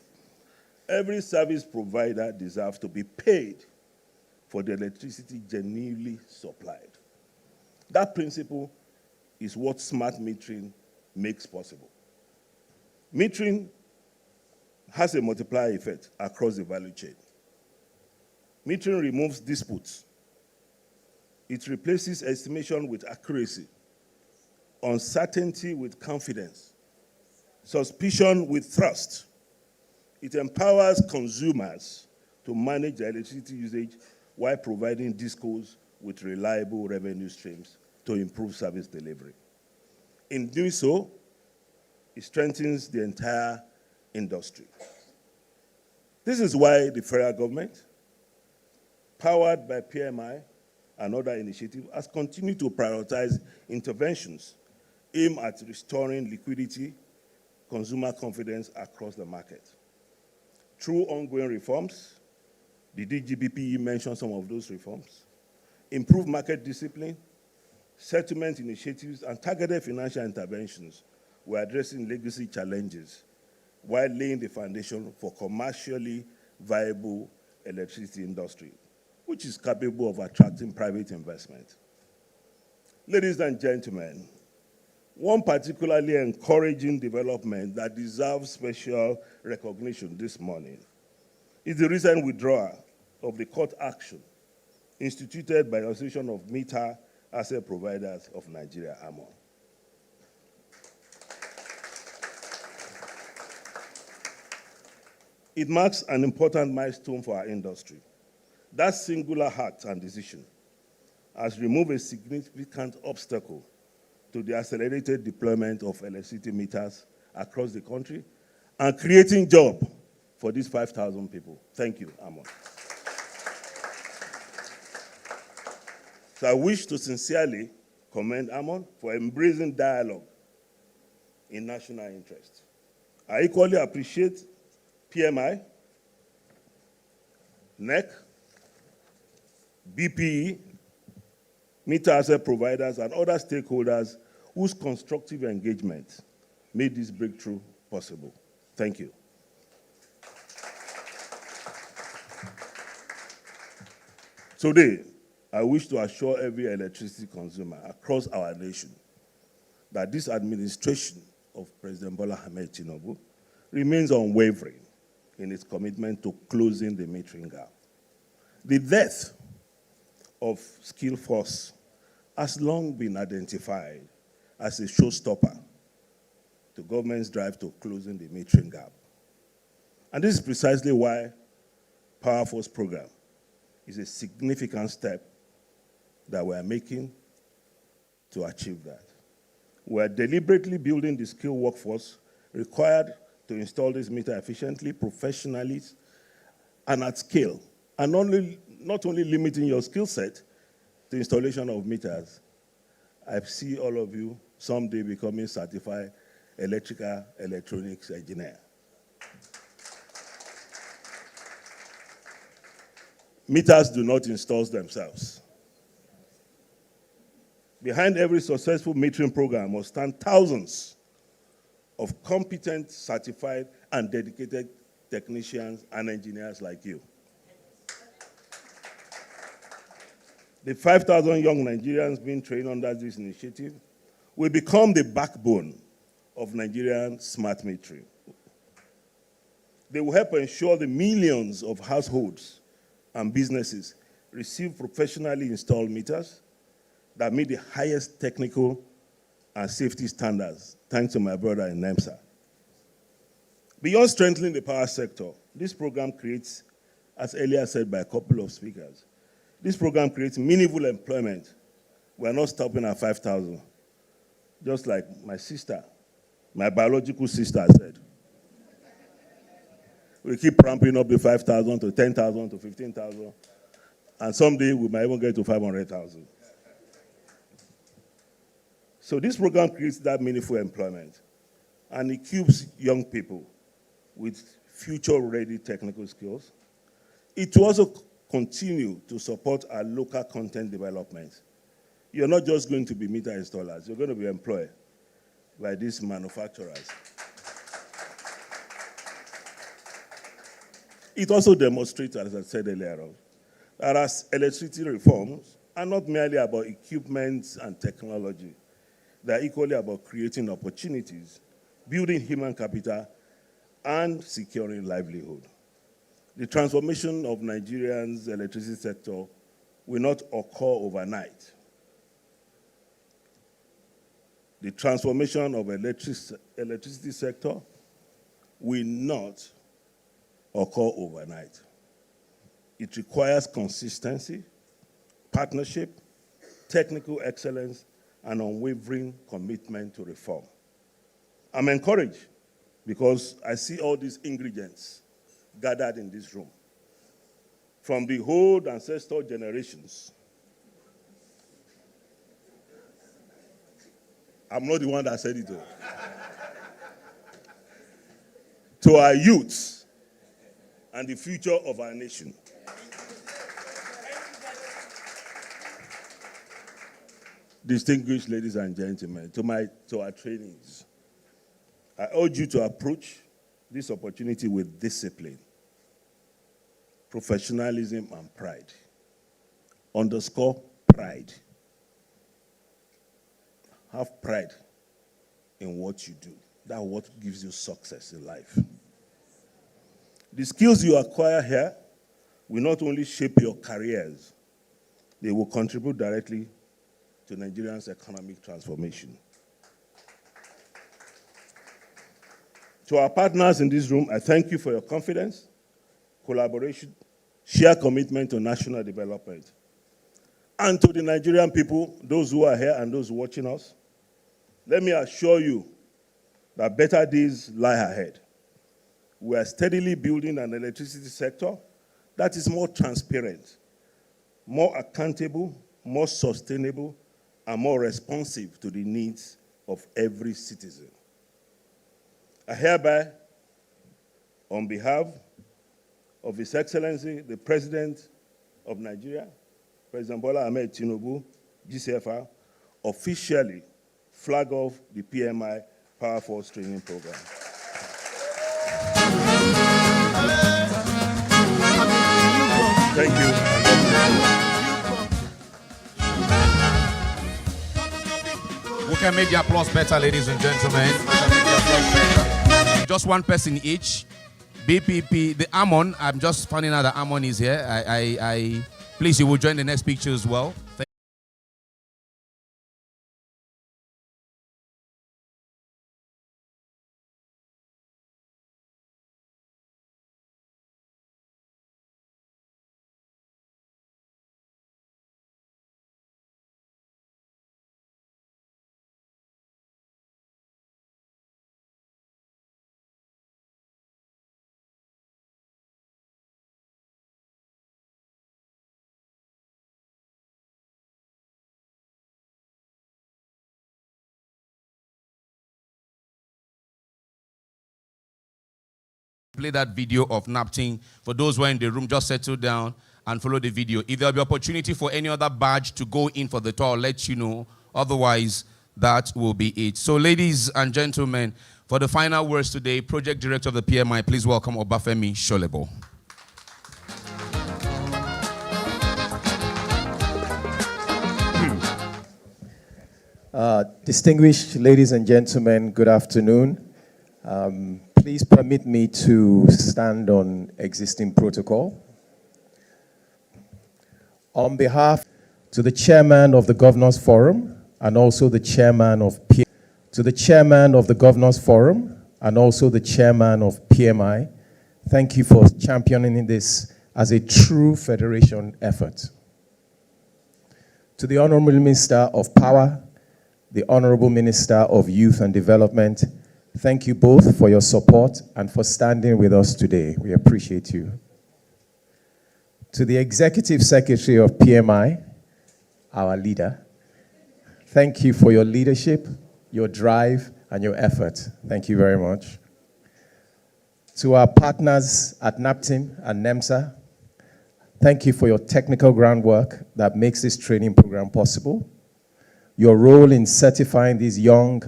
Every service provider deserves to be paid for the electricity genuinely supplied. That principle is what smart metering makes possible. Metering has a multiplier effect across the value chain. Metering removes disputes. It replaces estimation with accuracy, uncertainty with confidence, suspicion with trust. It empowers consumers to manage their electricity usage while providing discos with reliable revenue streams to improve service delivery. In doing so, it strengthens the entire industry. This is why the federal government, powered by PMI and other initiatives, has continued to prioritize interventions aimed at restoring liquidity, consumer confidence across the market. Through ongoing reforms, the DGBPE mentioned some of those reforms, improved market discipline, settlement initiatives, and targeted financial interventions were addressing legacy challenges while laying the foundation for commercially viable electricity industry, which is capable of attracting private investment. Ladies and gentlemen, one particularly encouraging development that deserves special recognition this morning is the recent withdrawal of the court action instituted by the Association of Meter Asset Providers of Nigeria, AMON. It marks an important milestone for our industry. That singular act and decision has removed a significant obstacle to the accelerated deployment of electricity meters across the country and creating jobs for these 5,000 people. Thank you, AMON. So I wish to sincerely commend AMON for embracing dialogue in national interest. I equally appreciate PMI, NEC, BPE, meter asset providers, and other stakeholders whose constructive engagement made this breakthrough possible. Thank you. Today, I wish to assure every electricity consumer across our nation that this administration of President Bola Ahmed Tinubu remains unwavering in its commitment to closing the metering gap. The death of skilled force has long been identified as a showstopper to government's drive to closing the metering gap. And this is precisely why Power Force program is a significant step that we're making to achieve that. We're deliberately building the skilled workforce required to install this meter efficiently, professionally, and at scale, and not only limiting your skill set to installation of meters. I see all of you someday becoming certified electrical electronics engineer. Meters do not install themselves. Behind every successful metering program must stand thousands of competent, certified, and dedicated technicians and engineers like you. The 5,000 young Nigerians being trained under this initiative will become the backbone of Nigerian smart metering. They will help ensure the millions of households and businesses receive professionally installed meters that meet the highest technical and safety standards, thanks to my brother in NEMSA. Beyond strengthening the power sector, this program creates, as earlier said by a couple of speakers, this program creates meaningful employment. We're not stopping at 5,000. Just like my sister, my biological sister said. We keep ramping up the 5,000 to 10,000 to 15,000. And someday we might even get to 500,000. So this program creates that meaningful employment. And it equips young people with future-ready technical skills. It will also continue to support our local content development. You're not just going to be meter installers, you're going to be employed by these manufacturers. It also demonstrates, as I said earlier on, that as electricity reforms are not merely about equipment and technology, they're equally about creating opportunities, building human capital, and securing livelihood. The transformation of Nigeria's electricity sector will not occur overnight. The transformation of electricity sector will not occur overnight. It requires consistency, partnership, technical excellence, and unwavering commitment to reform. I'm encouraged because I see all these ingredients gathered in this room from the old ancestral generations. I'm not the one that said it, though. To our youths and the future of our nation. Distinguished ladies and gentlemen, to our trainees, I urge you to approach this opportunity with discipline, professionalism, and pride. Underscore pride. Have pride in what you do. That's what gives you success in life. The skills you acquire here will not only shape your careers, they will contribute directly to Nigeria's economic transformation. To our partners in this room, I thank you for your confidence, collaboration, shared commitment to national development. And to the Nigerian people, those who are here and those watching us, let me assure you that better days lie ahead. We are steadily building an electricity sector that is more transparent, more accountable, more sustainable, and more responsive to the needs of every citizen. I hereby, on behalf of His Excellency, the President of Nigeria, President Bola Ahmed Tinubu, GCFR, officially flag off the PMI Power Force Training Program. Thank you. We can make the applause better, ladies and gentlemen. Just one person each. BPP, the Amon, I'm just finding out that Amon is here. Please, you will join the next picture as well. Play that video of napting. For those who are in the room, just settle down and follow the video. If there'll be opportunity for any other badge to go in for the tour, I'll let you know. Otherwise, that will be it. So, ladies and gentlemen, for the final words today, Project Director of the PMI, please welcome Obafemi Sholebo. Distinguished ladies and gentlemen, good afternoon. Please permit me to stand on existing protocol. On behalf to the chairman of the Governors Forum and also the chairman of to the chairman of the Governors Forum and also the chairman of PMI, thank you for championing this as a true federation effort. To the Honorable Minister of Power, the Honorable Minister of Youth and Development, thank you both for your support and for standing with us today. We appreciate you. To the Executive Secretary of PMI, our leader, thank you for your leadership, your drive, and your effort. Thank you very much. To our partners at NAPTIM and NEMSA, thank you for your technical groundwork that makes this training program possible. Your role in certifying these young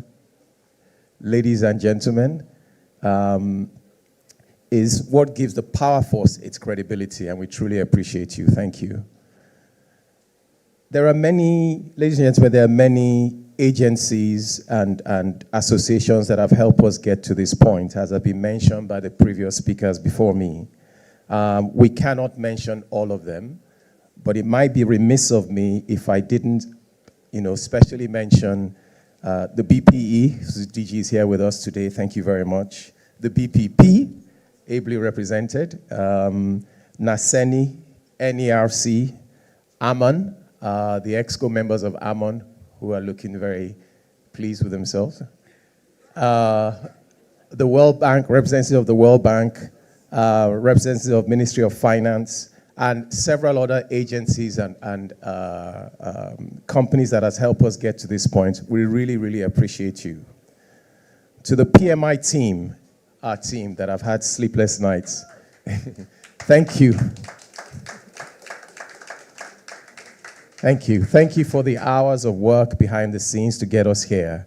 ladies and gentlemen is what gives the Power Force its credibility, and we truly appreciate you. Thank you. There are many, ladies and gentlemen, there are many agencies and associations that have helped us get to this point, as have been mentioned by the previous speakers before me. We cannot mention all of them, but it might be remiss of me if I didn't, especially mention the BPE, whose DG is here with us today, thank you very much. The BPP, ably represented, NASENI, NERC, AMON, the EXCO members of AMON, who are looking very pleased with themselves. The World Bank, representative of the World Bank, representative of Ministry of Finance, and several other agencies and companies that has helped us get to this point. We really, really appreciate you. To the PMI team, our team that have had sleepless nights, thank you. Thank you. Thank you for the hours of work behind the scenes to get us here.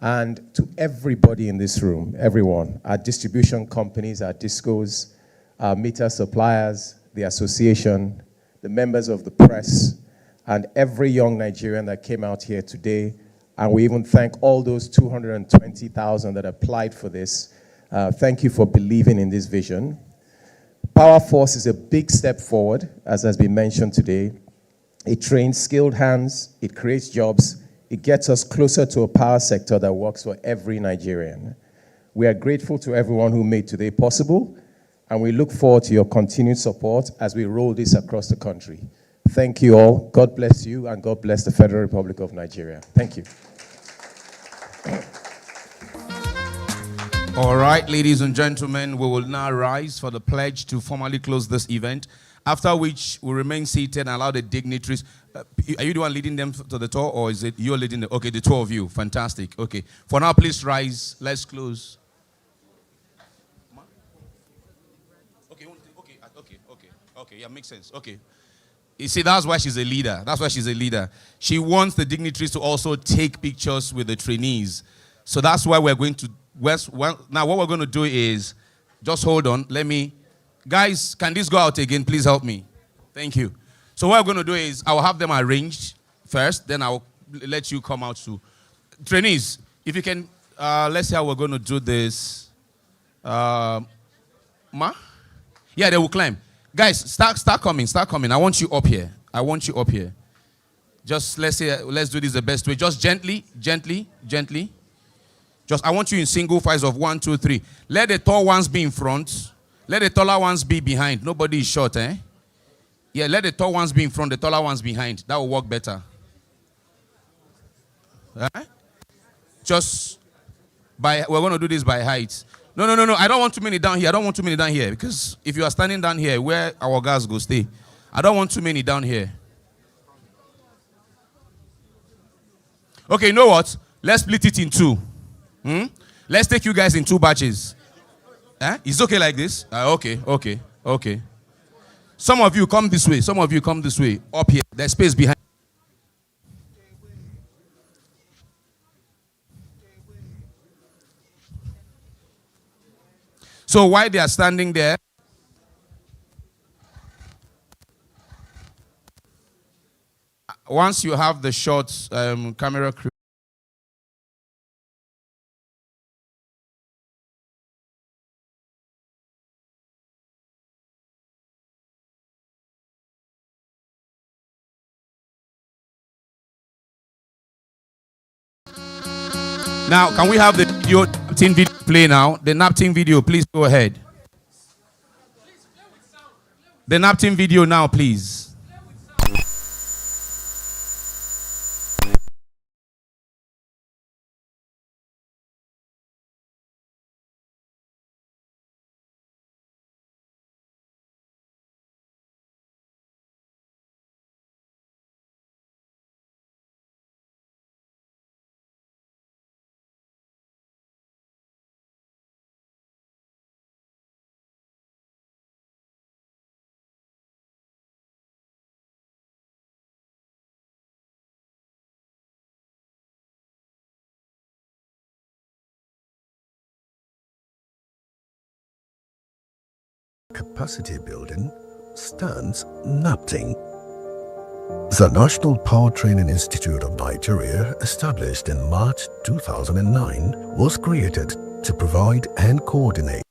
And to everybody in this room, everyone, our distribution companies, our discos, our meter suppliers, the association, the members of the press, and every young Nigerian that came out here today. And we even thank all those 220,000 that applied for this. Thank you for believing in this vision. Power Force is a big step forward, as has been mentioned today. It trains skilled hands, it creates jobs, it gets us closer to a power sector that works for every Nigerian. We are grateful to everyone who made today possible, and we look forward to your continued support as we roll this across the country. Thank you all. God bless you, and God bless the Federal Republic of Nigeria. Thank you. All right, ladies and gentlemen, we will now rise for the pledge to formally close this event, after which we remain seated and allow the dignitaries. Are you the one leading them to the tour, or is it you're leading them? Okay, the two of you. Fantastic. Okay. For now, please rise. Let's close. Okay, yeah, makes sense. Okay. You see, that's why she's a leader. That's why she's a leader. She wants the dignitaries to also take pictures with the trainees. So that's why we're going to, now what we're going to do is, just hold on, guys, can this go out again? Please help me. Thank you. So what I'm going to do is, I will have them arranged first, then I'll let you come out to. Trainees, if you can, let's see how we're going to do this. Ma? Yeah, they will climb. Guys, start coming. I want you up here. Just, let's do this the best way. Just gently. Just, I want you in single files of 1, 2, 3. Let the tall ones be in front. Let the taller ones be behind. Nobody is short, eh? Yeah, let the tall ones be in front, the taller ones behind. That will work better. Eh? We're going to do this by height. No. I don't want too many down here. Because if you are standing down here, where our guys go stay? I don't want too many down here. Okay, you know what? Let's split it in two. Let's take you guys in 2 batches. Eh? It's okay like this? Okay. Some of you come this way. Up here. There's space behind. So while they are standing there, once you have the shots, camera crew. Now, can we have the napkin video play now? The napkin video, please go ahead. The napkin video now, please. Capacity building stands NAPTING. The National Power Training Institute of Nigeria, established in March 2009, was created to provide and coordinate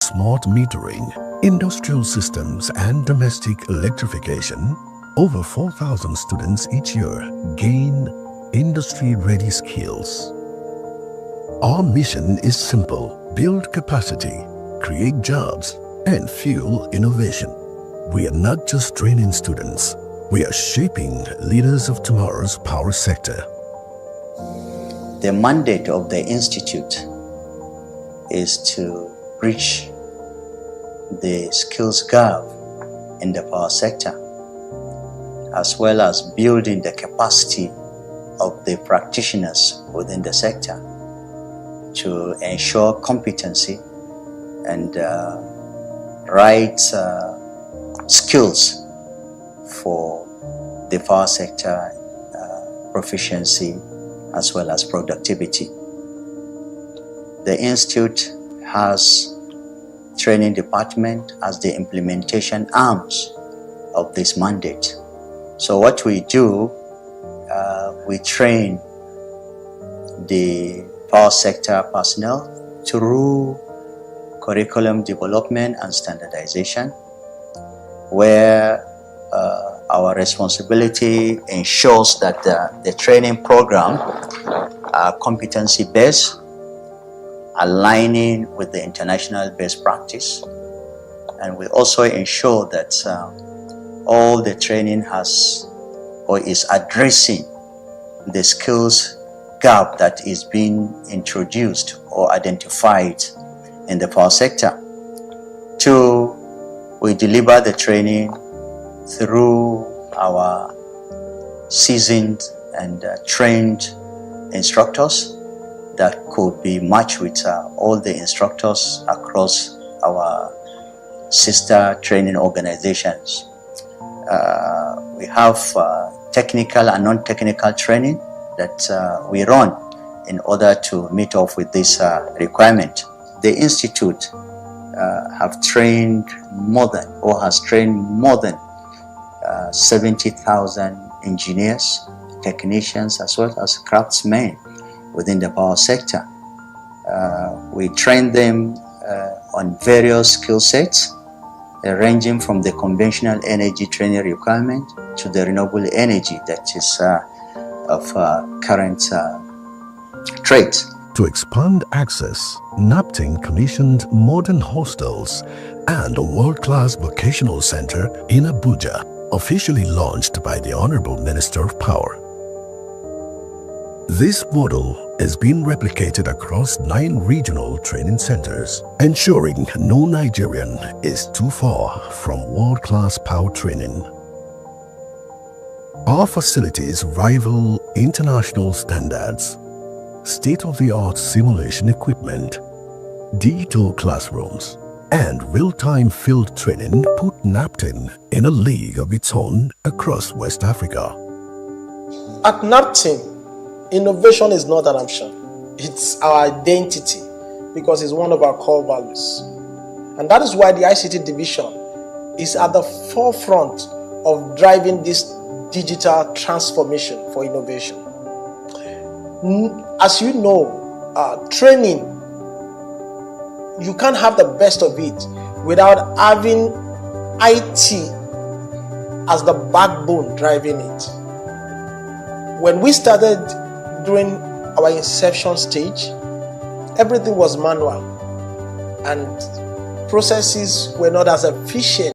smart metering, industrial systems, and domestic electrification. Over 4,000 students each year gain industry-ready skills. Our mission is simple: build capacity, create jobs, and fuel innovation. We are not just training students, We are shaping leaders of tomorrow's power sector. The mandate of the Institute is to bridge the skills gap in the power sector, as well as building the capacity of the practitioners within the sector to ensure competency and right skills for the power sector proficiency as well as productivity. The Institute has training department as the implementation arms of this mandate. So what we do, we train the power sector personnel through curriculum development and standardization, where our responsibility ensures that the training program are competency-based, aligning with the international best practice. And we also ensure that all the training has or is addressing the skills gap that is being introduced or identified in the power sector. Two, we deliver the training through our seasoned and trained instructors that could be matched with all the instructors across our sister training organizations. We have technical and non-technical training that we run in order to meet up with this requirement. The Institute has trained more than 70,000 engineers, technicians, as well as craftsmen within the power sector. We train them on various skill sets, ranging from the conventional energy training requirement to the renewable energy that is of current trade. To expand access, NAPTIN commissioned modern hostels and a world-class vocational center in Abuja, officially launched by the Honorable Minister of Power. This model is being replicated across 9 regional training centers, ensuring no Nigerian is too far from world-class power training. Our facilities rival international standards. State-of-the-art simulation equipment, digital classrooms, and real-time field training put NAPTIN in a league of its own across West Africa. At NAPTIN, innovation is not an option. It's our identity because it's one of our core values. And that is why the ICT division is at the forefront of driving this digital transformation for innovation. As you know, training, you can't have the best of it without having IT as the backbone driving it. When we started during our inception stage, everything was manual and processes were not as efficient.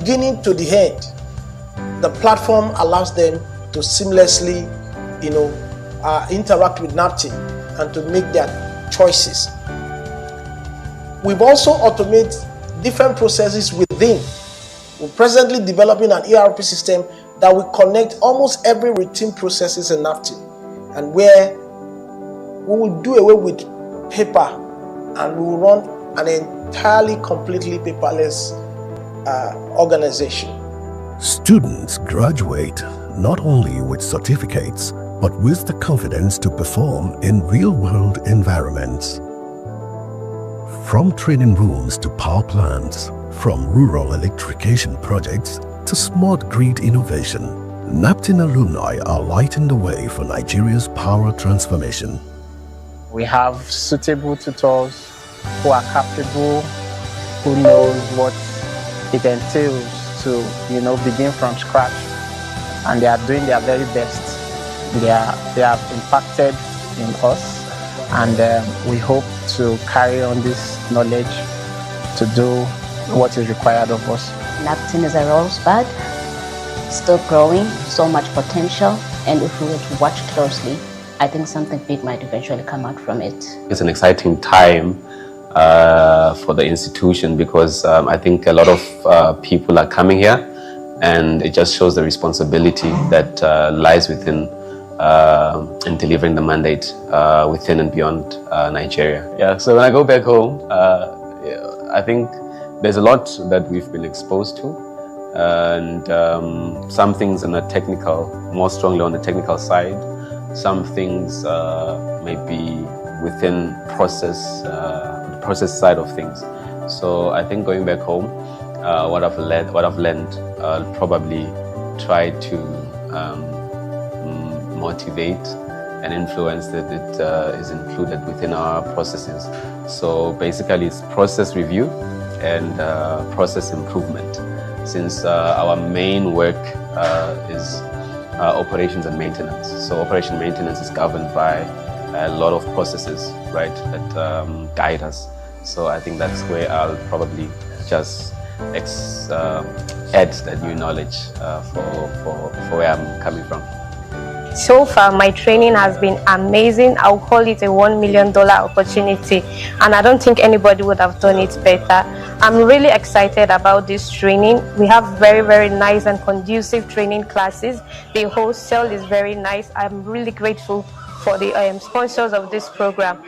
Beginning to the end, the platform allows them to seamlessly, interact with NAPTIN and to make their choices. We've also automated different processes within. We're presently developing an ERP system that will connect almost every routine processes in NAPTIN, and where we will do away with paper and we will run an entirely, completely paperless organization. Students graduate not only with certificates, but with the confidence to perform in real-world environments. From training rooms to power plants, from rural electrification projects to smart grid innovation, NAPTIN alumni are lighting the way for Nigeria's power transformation. We have suitable tutors who are capable, who knows what it entails to, begin from scratch. And they are doing their very best. They have impacted in us, and we hope to carry on this knowledge to do what is required of us. NAPTIN is a rosebud, still growing, so much potential, and if we were to watch closely, I think something big might eventually come out from it. It's an exciting time for the institution because I think a lot of people are coming here, and it just shows the responsibility that lies within in delivering the mandate within and beyond Nigeria. Yeah, so when I go back home, I think there's a lot that we've been exposed to, and some things on the technical, more strongly on the technical side. Some things may be within the process side of things. So I think going back home, what I've learned, I'll probably try to motivate and influence that it is included within our processes. So basically it's process review and process improvement, since our main work is operations and maintenance. So operation maintenance is governed by a lot of processes, right, that guide us. So I think that's where I'll probably just add that new knowledge for where I'm coming from. So far, my training has been amazing. I'll call it a $1 million opportunity, and I don't think anybody would have done it better. I'm really excited about this training. We have very, very nice and conducive training classes. The whole cell is very nice. I'm really grateful for the sponsors of this program.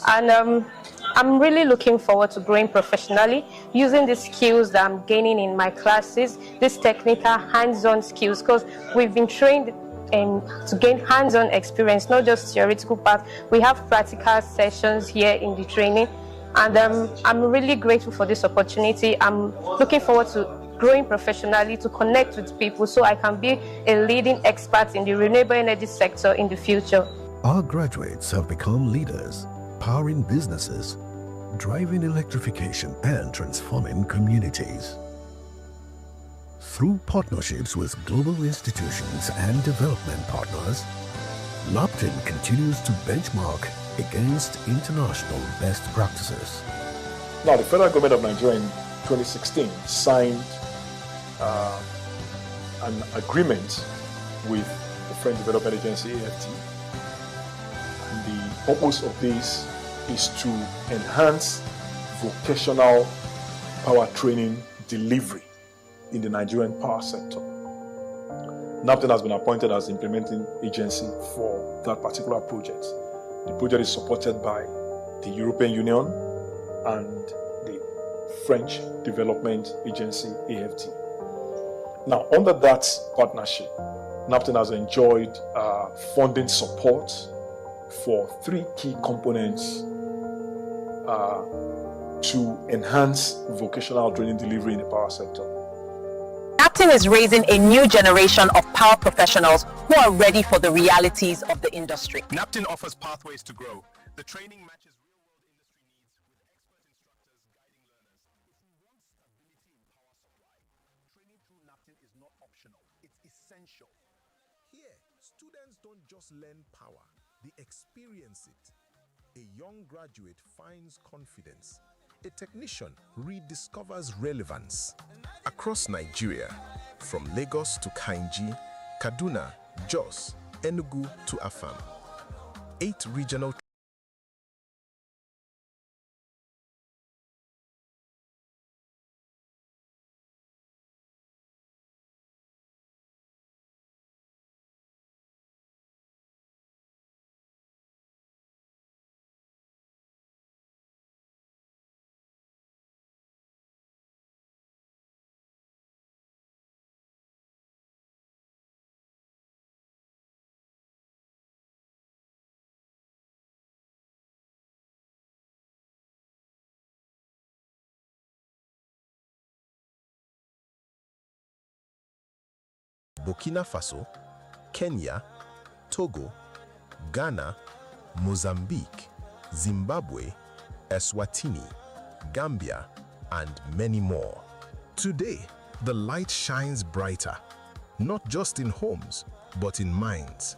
And I'm really looking forward to growing professionally, using the skills that I'm gaining in my classes, these technical hands-on skills, because we've been trained to gain hands-on experience, not just theoretical part. We have practical sessions here in the training, and I'm really grateful for this opportunity. I'm looking forward to growing professionally, to connect with people so I can be a leading expert in the renewable energy sector in the future. Our graduates have become leaders, powering businesses, driving electrification and transforming communities. Through partnerships with global institutions and development partners, NAPTIN continues to benchmark against international best practices. Now, the federal government of Nigeria in 2016 signed an agreement with the French Development Agency, AFT. And the purpose of this is to enhance vocational power training delivery in the Nigerian power sector. NAPTIN has been appointed as the implementing agency for that particular project. The project is supported by the European Union and the French Development Agency, AFT. Now, under that partnership, NAPTIN has enjoyed funding support for 3 key components to enhance vocational training delivery in the power sector. NAPTIN is raising a new generation of power professionals who are ready for the realities of the industry. NAPTIN offers pathways to grow. The training matches real-world industry needs with expert instructors guiding learners. If you want stability in power supply, training through NAPTIN is not optional, it's essential. Here, students don't just learn power, they experience it. A young graduate finds confidence. A technician rediscovers relevance. Across Nigeria, from Lagos to Kainji, Kaduna, Jos, Enugu to Afam, 8 regional Burkina Faso, Kenya, Togo, Ghana, Mozambique, Zimbabwe, Eswatini, Gambia, and many more. Today, the light shines brighter, not just in homes, but in minds.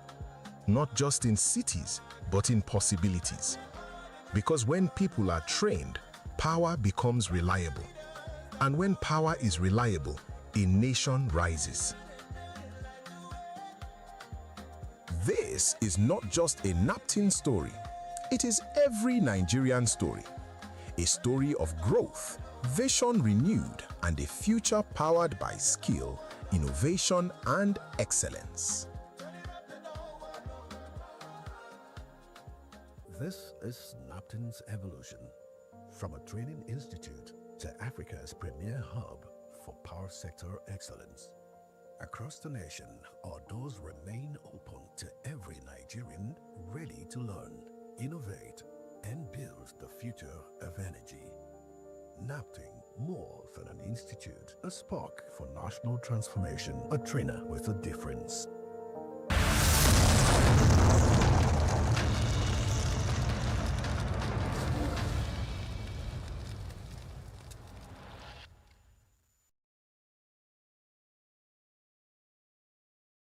Not just in cities, but in possibilities. Because when people are trained, power becomes reliable. And when power is reliable, a nation rises. This is not just a NAPTIN story. It is every Nigerian story. A story of growth, vision renewed, and a future powered by skill, innovation, and excellence. This is NAPTIN's evolution, from a training institute to Africa's premier hub for power sector excellence. Across the nation, our doors remain open to every Nigerian ready to learn, innovate, and build the future of energy. NAPTIN, more than an institute, a spark for national transformation, a trainer with a difference.